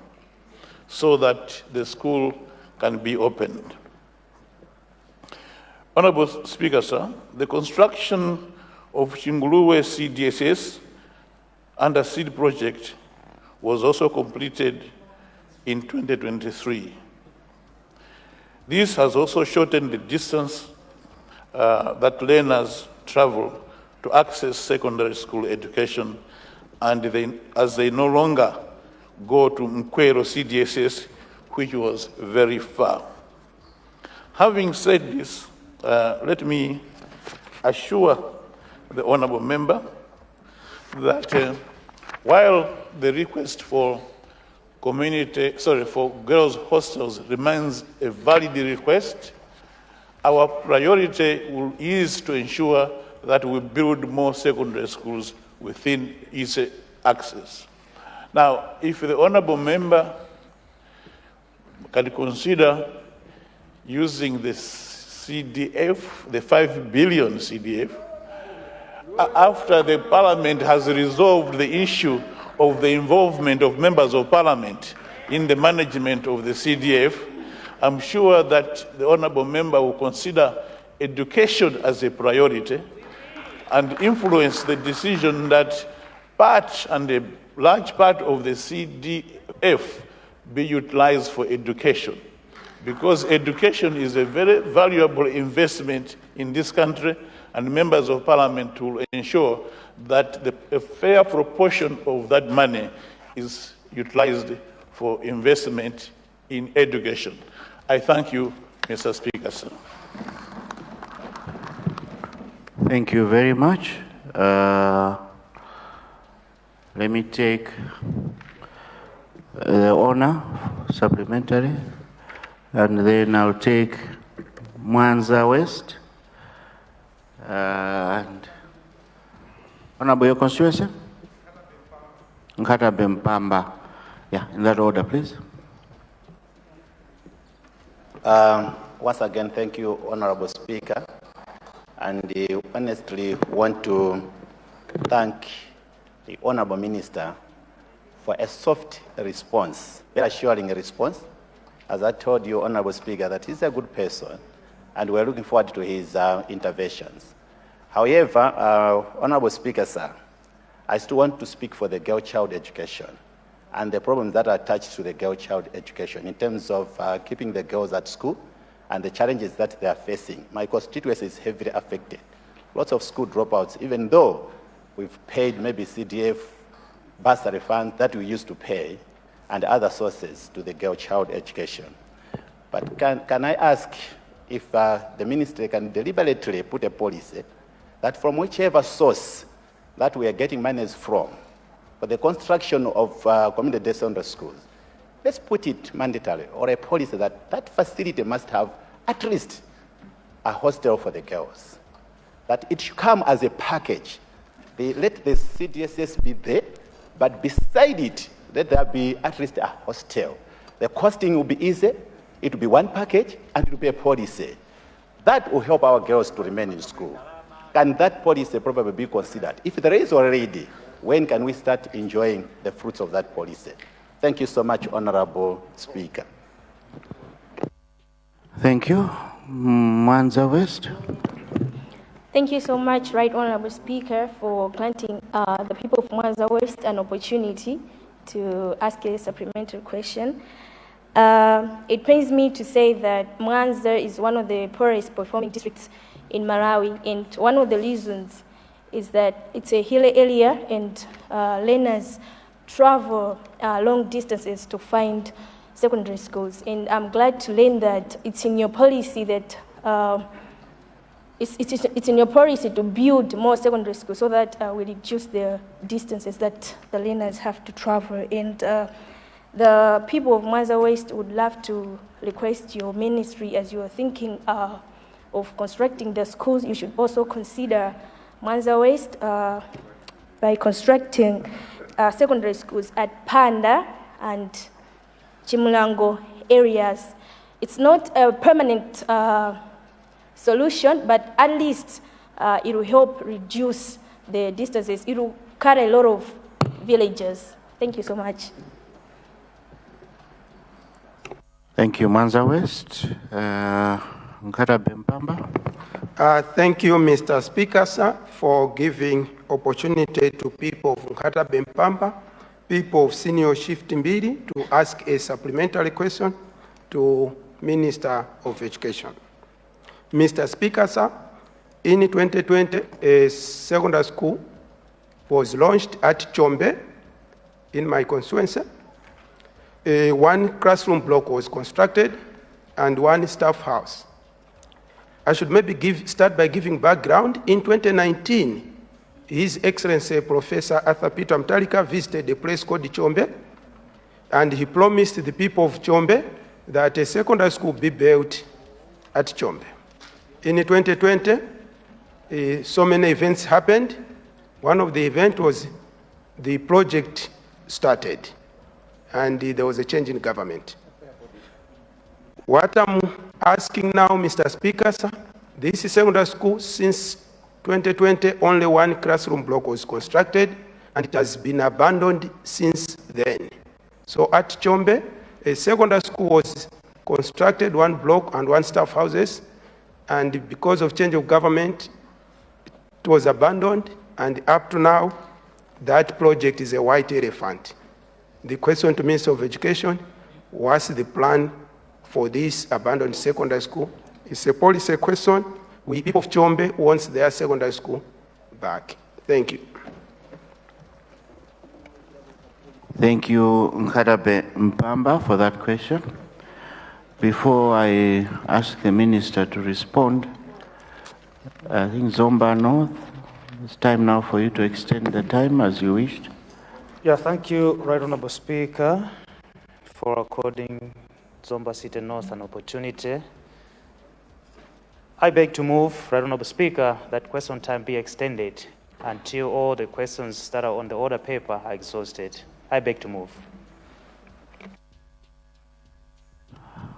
[SPEAKER 5] so that the school can be opened. Honorable Speaker, sir, the construction of Chinguluwe CDSS under SEED project was also completed in 2023. This has also shortened the distance that learners travel to access secondary school education, and as they no longer go to Mkwero CDSS, which was very far. Having said this, let me assure the Honorable Member that while the request for girls' hostels remains a valid request, our priority is to ensure that we build more secondary schools within easy access. Now, if the Honorable Member can consider using the CDF, the 5 billion CDF, after the Parliament has resolved the issue of the involvement of members of Parliament in the management of the CDF, I'm sure that the Honorable Member will consider education as a priority and influence the decision that part and a large part of the CDF be utilized for education, because education is a very valuable investment in this country, and members of Parliament will ensure that a fair proportion of that money is utilized for investment in education. I thank you, Mr. Speaker, sir.
[SPEAKER 3] Thank you very much. Let me take the honor, supplementary, and then I'll take Mwanza West. And Honorable, your constituency? Nkata Bempamba. Yeah, in that order, please.
[SPEAKER 16] Once again, thank you, Honorable Speaker. And honestly want to thank the Honorable Minister for a soft response, very assuring response. As I told you, Honorable Speaker, that he's a good person, and we're looking forward to his interventions. However, Honorable Speaker, sir, I still want to speak for the girl child education and the problems that are attached to the girl child education in terms of keeping the girls at school and the challenges that they are facing. My constituency is heavily affected. Lots of school dropouts, even though we've paid maybe CDF bursary funds that we used to pay and other sources to the girl child education. But can I ask if the ministry can deliberately put a policy that from whichever source that we are getting monies from, for the construction of community day center schools, let's put it mandatory or a policy that that facility must have at least a hostel for the girls, that it should come as a package. Let the CDSS be there, but beside it, let there be at least a hostel. The costing will be easy, it will be one package, and it will be a policy. That will help our girls to remain in school. Can that policy probably be considered? If there is already, when can we start enjoying the fruits of that policy? Thank you so much, Honorable Speaker.
[SPEAKER 3] Thank you. Mwanza West.
[SPEAKER 17] Thank you so much, Right Honorable Speaker, for granting the people of Mwanza West an opportunity to ask a supplementary question. It pains me to say that Mwanza is one of the poorest performing districts in Malawi, and one of the reasons is that it's a hilly area and learners travel long distances to find secondary schools. And I'm glad to learn that it's in your policy that it's in your policy to build more secondary schools so that we reduce the distances that the learners have to travel. And the people of Mwanza West would love to request your ministry, as you are thinking of constructing the schools, you should also consider Mwanza West by constructing secondary schools at Panda and Chimulango areas. It's not a permanent solution, but at least it will help reduce the distances. It will cut a lot of villages. Thank you so much.
[SPEAKER 3] Thank you, Mwanza West.
[SPEAKER 18] Thank you, Mr. Speaker, sir, for giving opportunity to people of Nkata Bempamba, people of Senior Shift Mbili, to ask a supplementary question to Minister of Education. Mr. Speaker, sir, in 2020, a secondary school was launched at Chombe in my constituency. One classroom block was constructed and one staff house. I should maybe start by giving background. In 2019, His Excellency Professor Arthur Peter Mtalika visited a place called Chombe, and he promised the people of Chombe that a secondary school be built at Chombe. In 2020, so many events happened. One of the events was the project started, and there was a change in government. What I'm asking now, Mr. Speaker, sir, this secondary school, since 2020, only one classroom block was constructed, and it has been abandoned since then. So at Chombe, a secondary school was constructed, one block and one staff houses, and because of change of government, it was abandoned, and up to now, that project is a white elephant. The question to Minister of Education, what's the plan for this abandoned secondary school? It's a policy question. We people of Chombe wants their secondary school back. Thank you.
[SPEAKER 3] Thank you, Nkadabe Mpamba, for that question. Before I ask the Minister to respond, I think Zomba North, it's time now for you to extend the time as you wished.
[SPEAKER 14] Yeah, thank you, Right Honorable Speaker, for according Zomba City North an opportunity. I beg to move, Right Honorable Speaker, that question time be extended until all the questions that are on the order paper are exhausted. I beg to move.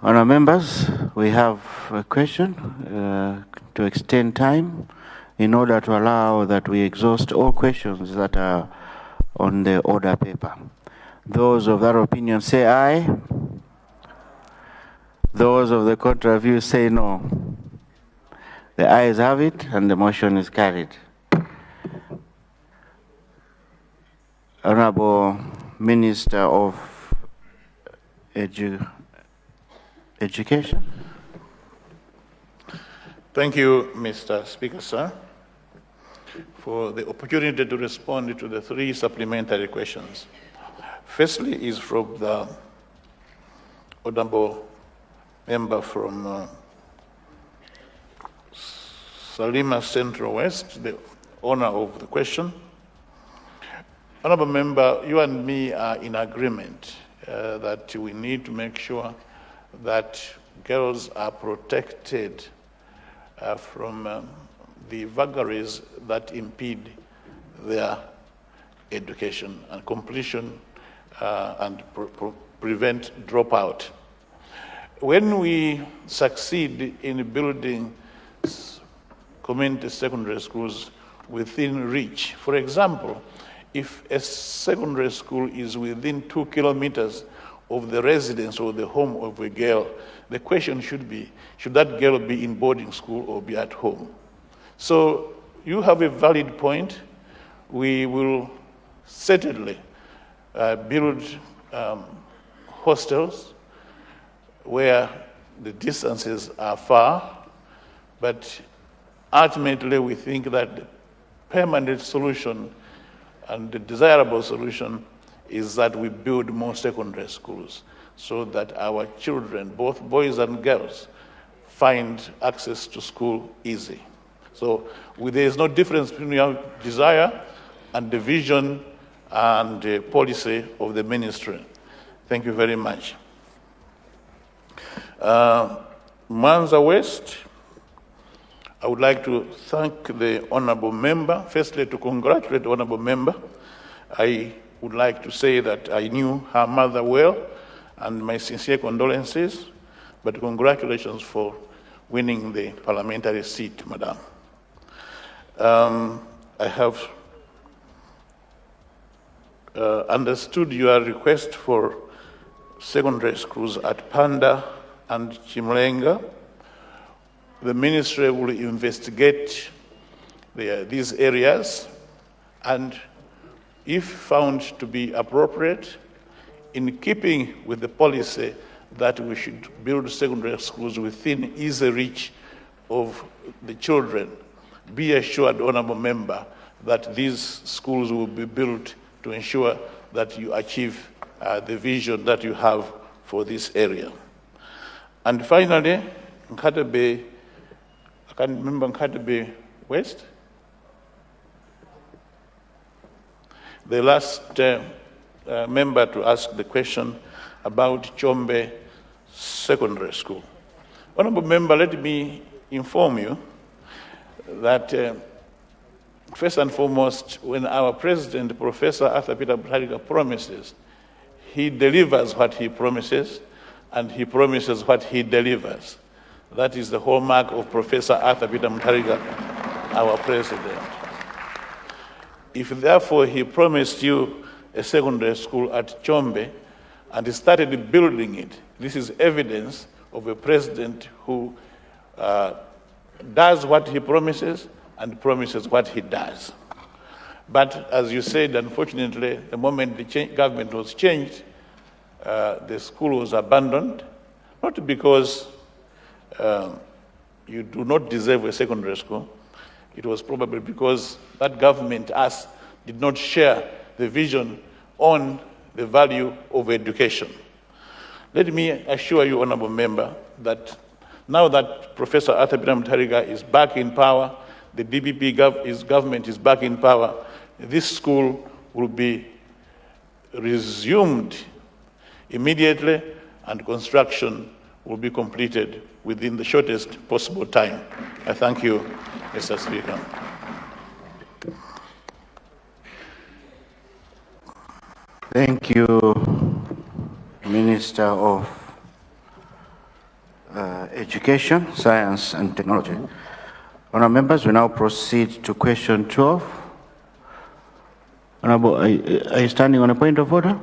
[SPEAKER 3] Honourable members, we have a question to extend time in order to allow that we exhaust all questions that are on the order paper. Those of that opinion say aye. Those of the contrary view say no. The ayes have it and the motion is carried. Honorable Minister of Education.
[SPEAKER 19] Thank you, Mr. Speaker, sir, for the opportunity to respond to the three supplementary questions. Firstly is from the honorable member from Salima Central West, the owner of the question. Honorable Member, you and me are in agreement that we need to make sure that girls are protected from the vagaries that impede their education and completion and prevent dropout. When we succeed in building community secondary schools within reach, for example, if a secondary school is within 2 kilometers of the residence or the home of a girl, the question should be, should that girl be in boarding school or be at home? So you have a valid point. We will certainly build hostels where the distances are far, but ultimately we think that the permanent solution and the desirable solution is that we build more secondary schools so that our children, both boys and girls, find access to school easy. So there is no difference between our desire and the vision and the policy of the ministry. Thank you very much. Mwanza West, I would like to thank the honorable member. Firstly, to congratulate the honorable member. I would like to say that I knew her mother well, and my sincere condolences, but congratulations for winning the parliamentary seat, madam. I have understood your request for secondary schools at Panda and Chimlenga. The ministry will investigate these areas, and if found to be appropriate, in keeping with the policy that we should build secondary schools within easy reach of the children, be assured, honorable member, that these schools will be built to ensure that you achieve the vision that you have for this area. And finally, Nkatabe, I can't remember Nkatabe West. The last member to ask the question about Chombe Secondary School. Honorable member, let me inform you that first and foremost, when our president, Professor Arthur Peter Mutharika, promises, he delivers what he promises, and he promises what he delivers. That is the hallmark of Professor Arthur Peter Mutharika, our president. If therefore he promised you a secondary school at Chombe and he started building it, this is evidence of a president who does what he promises and promises what he does. But as you said, unfortunately, the moment the government was changed, the school was abandoned, not because you do not deserve a secondary school. It was probably because that government, us, did not share the vision on the value of education. Let me assure you, honorable member, that now that Professor Arthur Peter Mutharika is back in power, the DPP government is back in power, this school will be resumed immediately and construction will be completed within the shortest possible time. I thank you, Mr. Speaker.
[SPEAKER 3] Thank you, Minister of Education, Science and Technology. Honourable members, we now proceed to question 12. Honourable, are you standing on a point of order?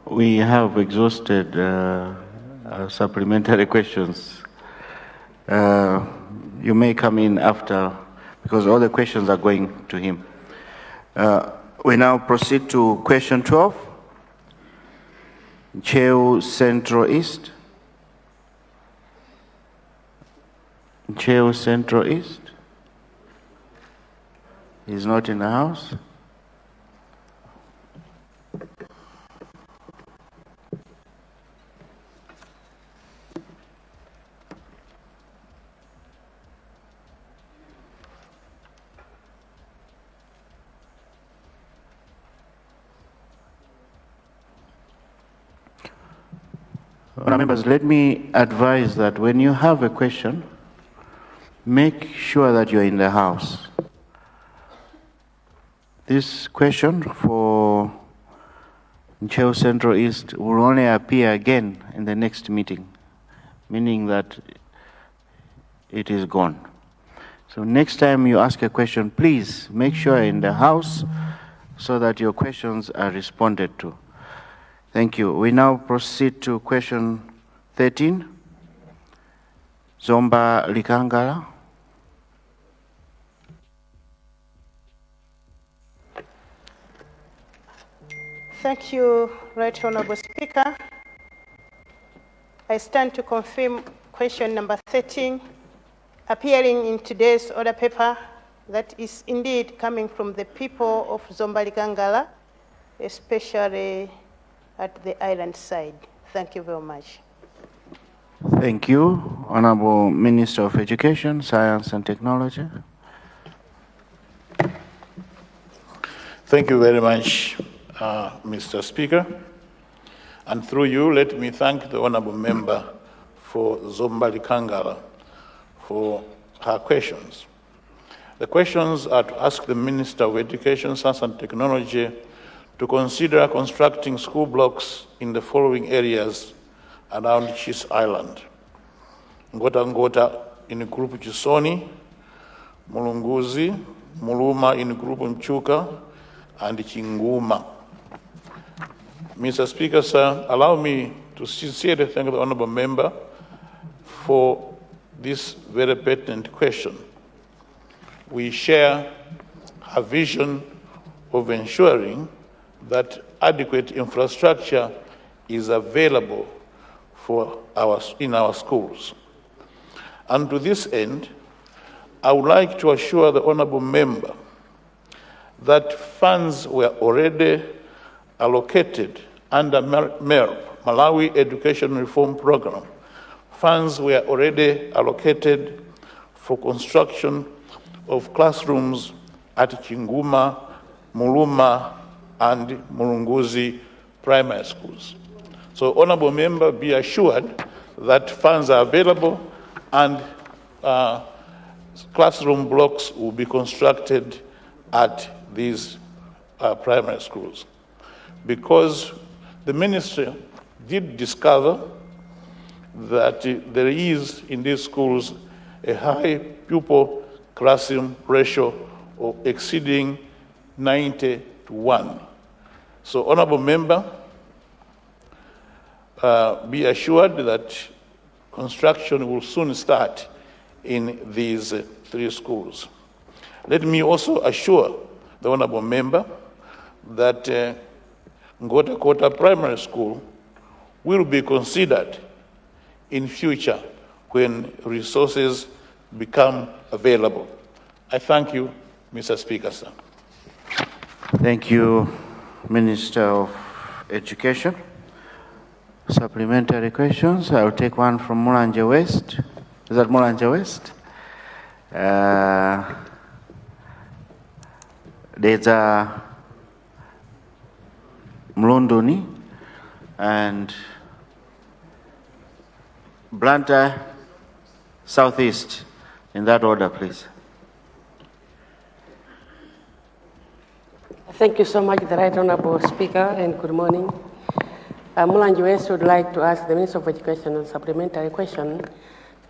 [SPEAKER 3] We have exhausted supplementary questions. You may come in after, because all the questions are going to him. We now proceed to question 12. Cheu Central East. Cheu Central East. He's not in the house. Honourable members, let me advise that when you have a question, make sure that you're in the House. This question for Ncheo Central East will only appear again in the next meeting, meaning that it is gone. So next time you ask a question, please make sure you're in the House so that your questions are responded to. Thank you. We now proceed to question 13. Zomba Likangala.
[SPEAKER 20] Thank you, Right Honourable Speaker. I stand to confirm question number 13, appearing in today's order paper, that is indeed coming from the people of Zomba Likangala, especially at the island side. Thank you very much.
[SPEAKER 3] Thank you, Honourable Minister of Education, Science and Technology.
[SPEAKER 19] Thank you very much, Mr. Speaker. And through you, let me thank the Honourable Member for Zomba Likangala for her questions. The questions are to ask the Minister of Education, Science and Technology to consider constructing school blocks in the following areas around Chis Island. Ngota Ngota in group Chisoni, Mulunguzi, Muluma in group Mchuka, and Chinguma. Mr. Speaker, sir, allow me to sincerely thank the Honourable Member for this very pertinent question. We share a vision of ensuring that adequate infrastructure is available in our schools. And to this end, I would like to assure the Honourable Member that funds were already allocated under MERP, Malawi Education Reform Program. Funds were already allocated for construction of classrooms at Chinguma, Muluma, and Mulunguzi primary schools. So, Honourable Member, be assured that funds are available and classroom blocks will be constructed at these primary schools. Because the Ministry did discover that there is in these schools a high pupil classroom ratio of exceeding 90 to 1. So, Honourable Member, be assured that construction will soon start in these 3 schools. Let me also assure the Honourable Member that Ngota Kota Primary School will be considered in future when resources become available. I thank you, Mr. Speaker, sir.
[SPEAKER 3] Thank you, Minister of Education. Supplementary questions. I'll take one from Mulanje West. Is that Mulanje West? There's a Mlondoni and Blantyre Southeast. In that order, please.
[SPEAKER 21] Thank you so much, the Right Honourable Speaker, and good morning. Mulanje West would like to ask the Minister of Education a supplementary question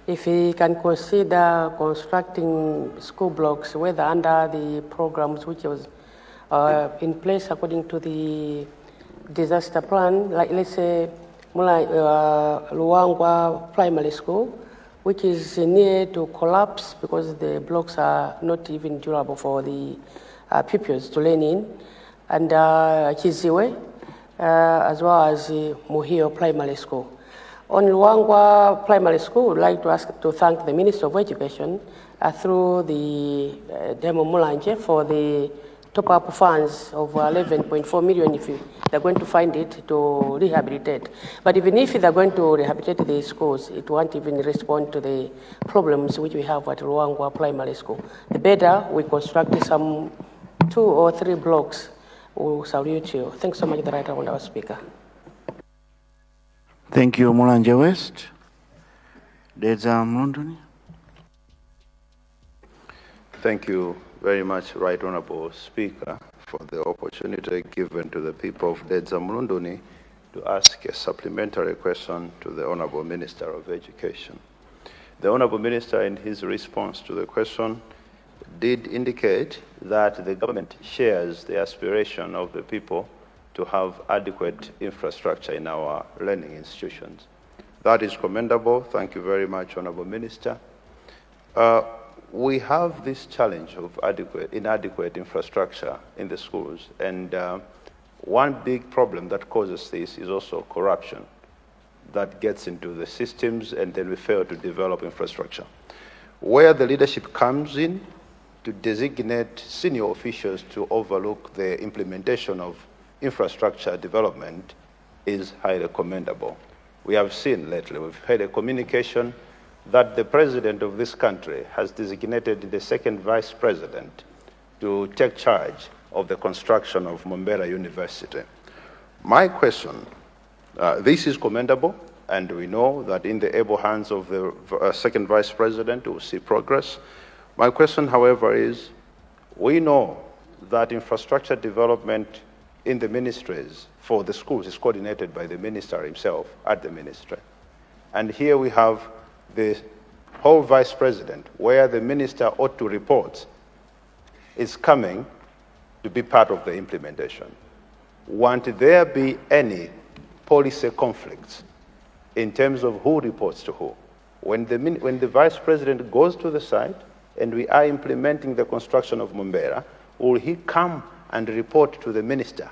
[SPEAKER 21] if he can consider constructing school blocks, whether under the programs which was in place according to the disaster plan, like let's say Luangwa Primary School, which is near to collapse because the blocks are not even durable for the pupils to learn in, and Chiziwe, as well as Muhio Primary School. On Luangwa Primary School, I'd like to thank the Minister of Education through the Demo Mulanje for the top-up funds of 11.4 million if they're going to find it to rehabilitate. But even if they're going to rehabilitate the schools, it won't even respond to the problems which we have at Luangwa Primary School. The better we construct some 2 or 3 blocks, we'll salute you. Thanks so much, the Right Honourable Speaker.
[SPEAKER 3] Thank you, Mulanje West. Dedza Mlondoni.
[SPEAKER 8] Thank you very much, Right Honorable Speaker, for the opportunity given to the people of Dedza Mlondoni to ask a supplementary question to the Honorable Minister of Education. The Honorable Minister, in his response to the question, did indicate that the government shares the aspiration of the people to have adequate infrastructure in our learning institutions. That is commendable. Thank you very much, Honorable Minister. We have this challenge of inadequate infrastructure in the schools, and one big problem that causes this is also corruption that gets into the systems, and then we fail to develop infrastructure. Where the leadership comes in to designate senior officials to overlook the implementation of infrastructure development is highly commendable. We have seen lately, we've had a communication that the president of this country has designated the second vice president to take charge of the construction of Mombera University. My question, this is commendable, and we know that in the able hands of the second vice president, we will see progress. My question, however, is, we know that infrastructure development in the ministries for the schools is coordinated by the minister himself at the ministry. And here we have the whole vice president, where the minister ought to report, is coming to be part of the implementation. Won't there be any policy conflicts in terms of who reports to who? When the vice president goes to the site and we are implementing the construction of Mombera, will he come and report to the minister?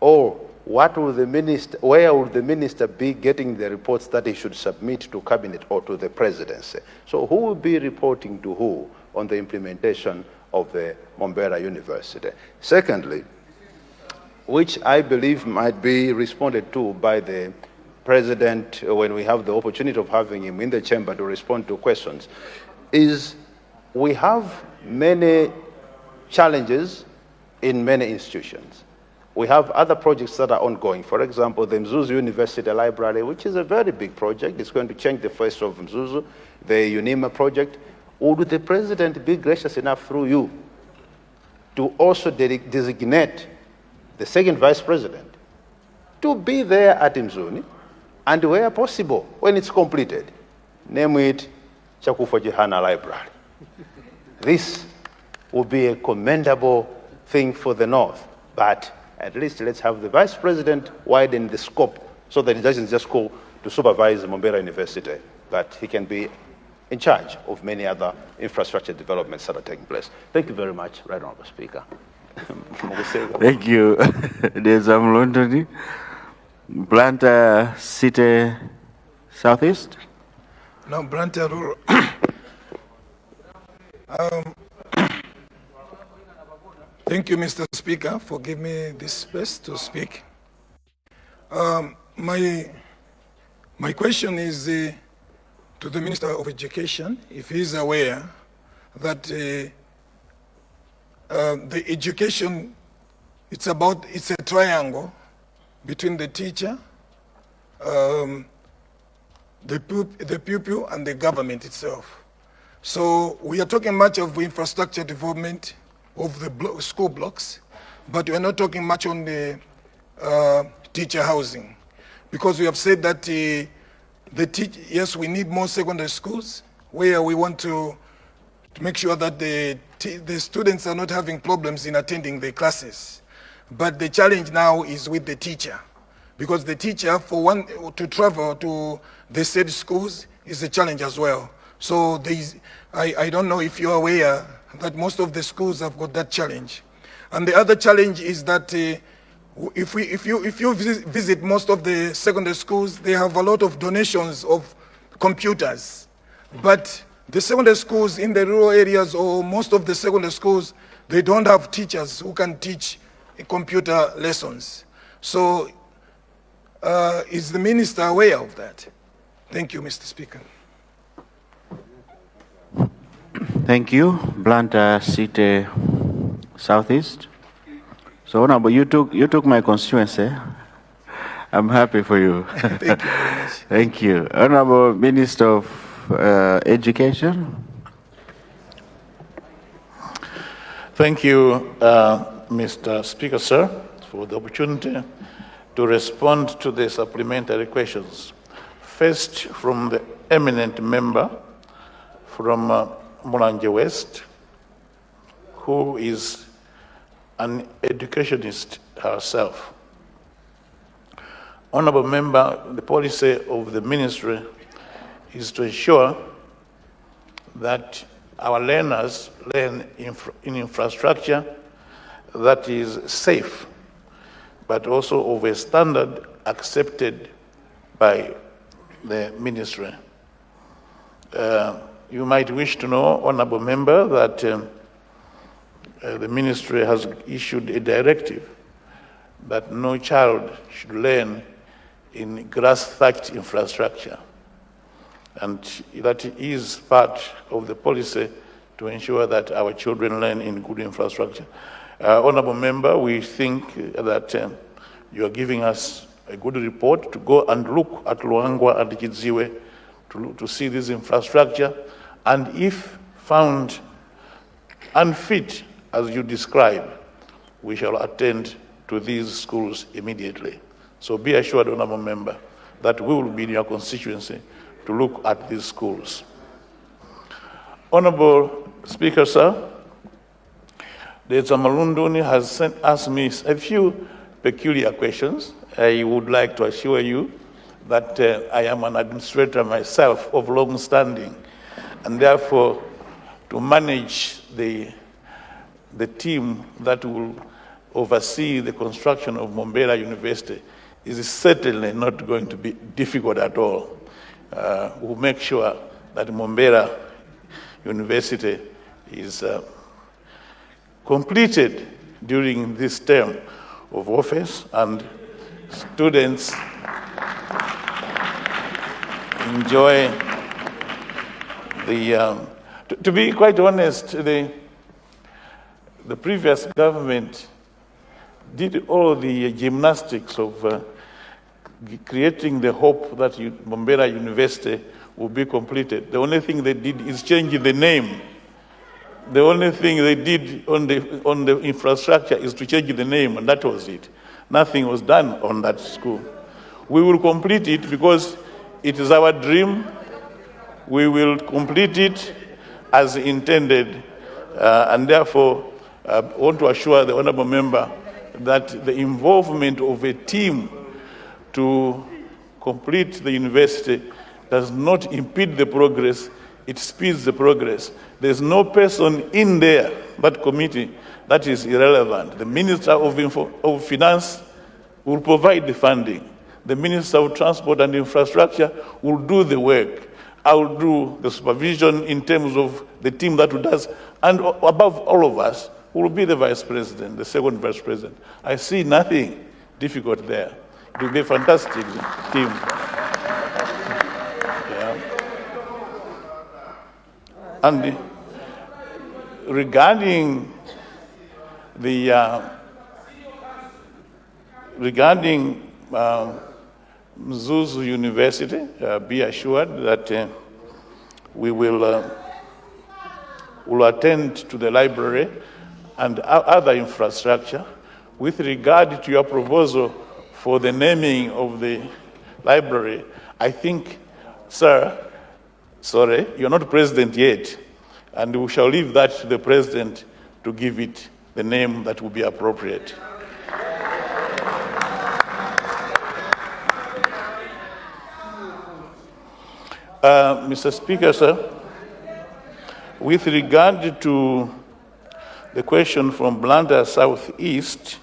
[SPEAKER 8] Or what will the minister, where will the minister be getting the reports that he should submit to cabinet or to the presidency? So who will be reporting to who on the implementation of the Mombera University? Secondly, which I believe might be responded to by the president when we have the opportunity of having him in the chamber to respond to questions, is we have many challenges in many institutions. We have other projects that are ongoing. For example, the Mzuzu University Library, which is a very big project. It's going to change the face of Mzuzu. The UNIMA project. Would the president be gracious enough through you to also designate the second vice president to be there at Mzuni, and where possible, when it's completed, name it Chakufa Jehana Library. This would be a commendable thing for the North, but at least let's have the vice president widen the scope so that he doesn't just go to supervise Mombera University, but he can be in charge of many other infrastructure developments that are taking place. Thank you very much, Right Honorable Speaker.
[SPEAKER 3] Thank you. There's London. Blantyre City Southeast.
[SPEAKER 1] No, Blantyre Rural. Thank you, Mr. Speaker, for giving me this space to speak. My question is to the Minister of Education, if he's aware that the education, it's a triangle between the teacher, the pupil, and the government itself. So we are talking much of infrastructure development of the school blocks, but we are not talking much on the teacher housing, because we have said that yes, we need more secondary schools where we want to make sure that the students are not having problems in attending the classes. But the challenge now is with the teacher, because the teacher, for one, to travel to the said schools is a challenge as well. So I don't know if you're aware that most of the schools have got that challenge. And the other challenge is that if you visit most of the secondary schools, they have a lot of donations of computers. But the secondary schools in the rural areas, or most of the secondary schools, they don't have teachers who can teach computer lessons. So is the minister aware of that? Thank you, Mr. Speaker.
[SPEAKER 3] Thank you. Blantyre City Southeast. So, Honorable, you took my constituency. I'm happy for you.
[SPEAKER 1] Thank you very much.
[SPEAKER 3] Thank you. Honorable Minister of Education.
[SPEAKER 19] Thank you, Mr. Speaker, sir, for the opportunity to respond to the supplementary questions. First, from the eminent member from Mulanje West, who is an educationist herself. Honorable member, the policy of the ministry is to ensure that our learners learn in infrastructure that is safe, but also of a standard accepted by the ministry. You might wish to know, honorable member, that the ministry has issued a directive that no child should learn in grass-thatched infrastructure. And that is part of the policy to ensure that our children learn in good infrastructure. Honorable member, we think that you are giving us a good report to go and look at Luangwa and Kidziwe to see this infrastructure, and if found unfit, as you describe, we shall attend to these schools immediately. So be assured, honorable member, that we will be in your constituency to look at these schools. Honorable Speaker, sir, the Zamalunduni has asked me a few peculiar questions. I would like to assure you that I am an administrator myself of long standing, and therefore to manage the team that will oversee the construction of Mbombela University is certainly not going to be difficult at all. We'll make sure that Mbombela University is completed during this term of office, and students enjoy the, to be quite honest, the previous government did all the gymnastics of creating the hope that Mbombela University will be completed. The only thing they did is change the name. The only thing they did on the infrastructure is to change the name, and that was it. Nothing was done on that school. We will complete it because it is our dream. We will complete it as intended, and therefore I want to assure the honorable member that the involvement of a team to complete the university does not impede the progress, it speeds the progress. There's no person in there, that committee, that is irrelevant. The Minister of Finance will provide the funding. The Minister of Transport and Infrastructure will do the work. I will do the supervision in terms of the team that does, and above all of us, will be the Vice President, the second Vice President. I see nothing difficult there. It will be a fantastic team. Yeah. And regarding Mzuzu University, be assured that we will attend to the library and other infrastructure. With regard to your proposal for the naming of the library, I think, sir, sorry, you're not president yet, and we shall leave that to the president to give it the name that will be appropriate. Mr. Speaker, sir, with regard to the question from Blantyre Southeast,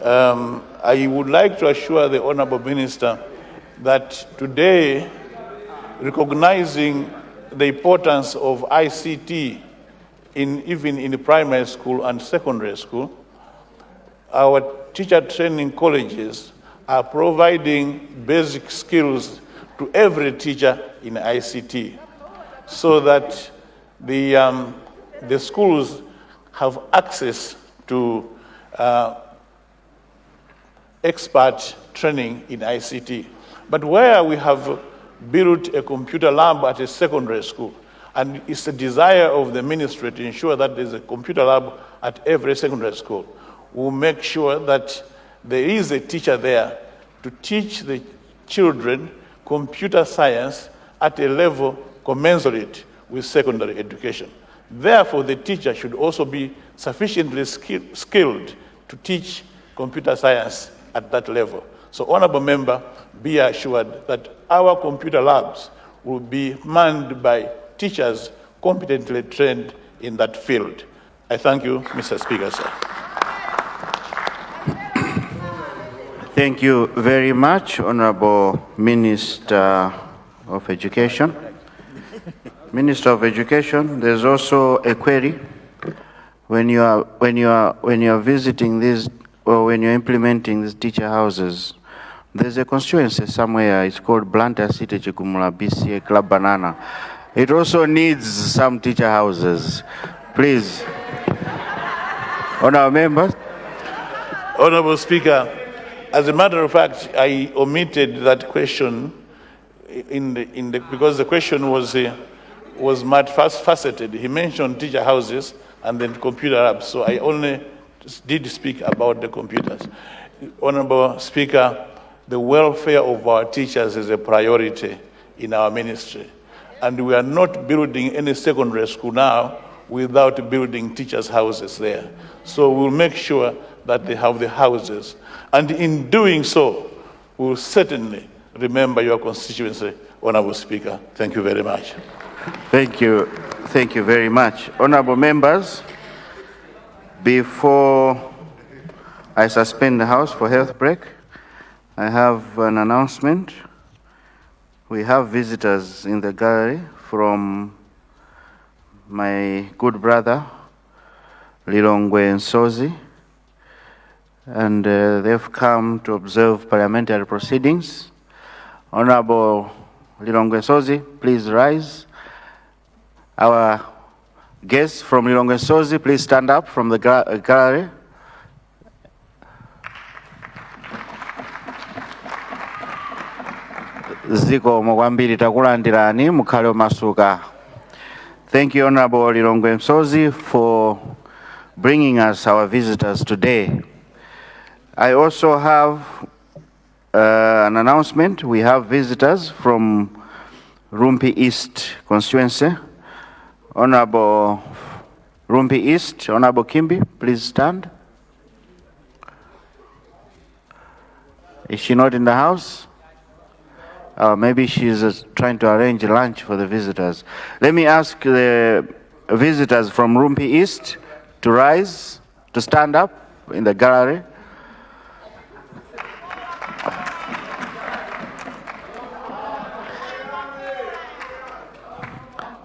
[SPEAKER 19] I would like to assure the Honorable Minister that today, recognizing the importance of ICT even in the primary school and secondary school, our teacher training colleges are providing basic skills to every teacher in ICT, so that the schools have access to expert training in ICT. But where we have built a computer lab at a secondary school, and it's the desire of the ministry to ensure that there's a computer lab at every secondary school, we'll make sure that there is a teacher there to teach the children computer science at a level commensurate with secondary education. Therefore, the teacher should also be sufficiently skilled to teach computer science at that level. So, Honorable Member, be assured that our computer labs will be manned by teachers competently trained in that field. I thank you, Mr. Speaker, sir.
[SPEAKER 3] Thank you very much, Honorable Minister of Education. Minister of Education, there's also a query. When you are visiting these, or when you're implementing these teacher houses, there's a constituency somewhere, it's called Blantyre City Chikumula BCA Club Banana. It also needs some teacher houses. Please. Honorable members.
[SPEAKER 19] Honorable Speaker, as a matter of fact, I omitted that question because the question was multifaceted. He mentioned teacher houses and then computer labs, so I only did speak about the computers. Honorable Speaker, the welfare of our teachers is a priority in our ministry, and we are not building any secondary school now without building teachers' houses there. So we'll make sure that they have the houses, and in doing so, we'll certainly remember your constituency, Honorable Speaker. Thank you very much.
[SPEAKER 3] Thank you. Thank you very much. Honorable members, before I suspend the House for health break, I have an announcement. We have visitors in the gallery from my good brother, Lilongwe Nsozi, and they've come to observe parliamentary proceedings. Honorable Lilongwe Nsozi, please rise. Our guests from Lilongwe Nsozi, please stand up from the gallery. Ziko mwambiri takulandirani mukhale masuka. Thank you, Honorable Lilongwe Nsozi, for bringing us our visitors today. I also have an announcement. We have visitors from Rumpi East constituency. Honorable Rumpi East, Honorable Kimbi, please stand. Is she not in the house? Maybe she's trying to arrange lunch for the visitors. Let me ask the visitors from Rumpi East to rise, to stand up in the gallery.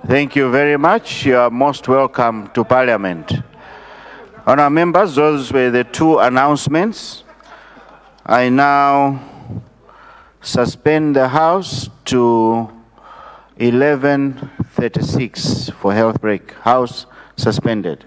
[SPEAKER 3] Thank you very much. You are most welcome to Parliament. Honourable members, those were the two announcements. I now suspend the House to 11:36 for health break. House suspended.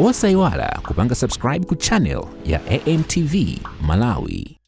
[SPEAKER 4] Usaiwala kupanga subscribe ku channel ya AMTV Malawi.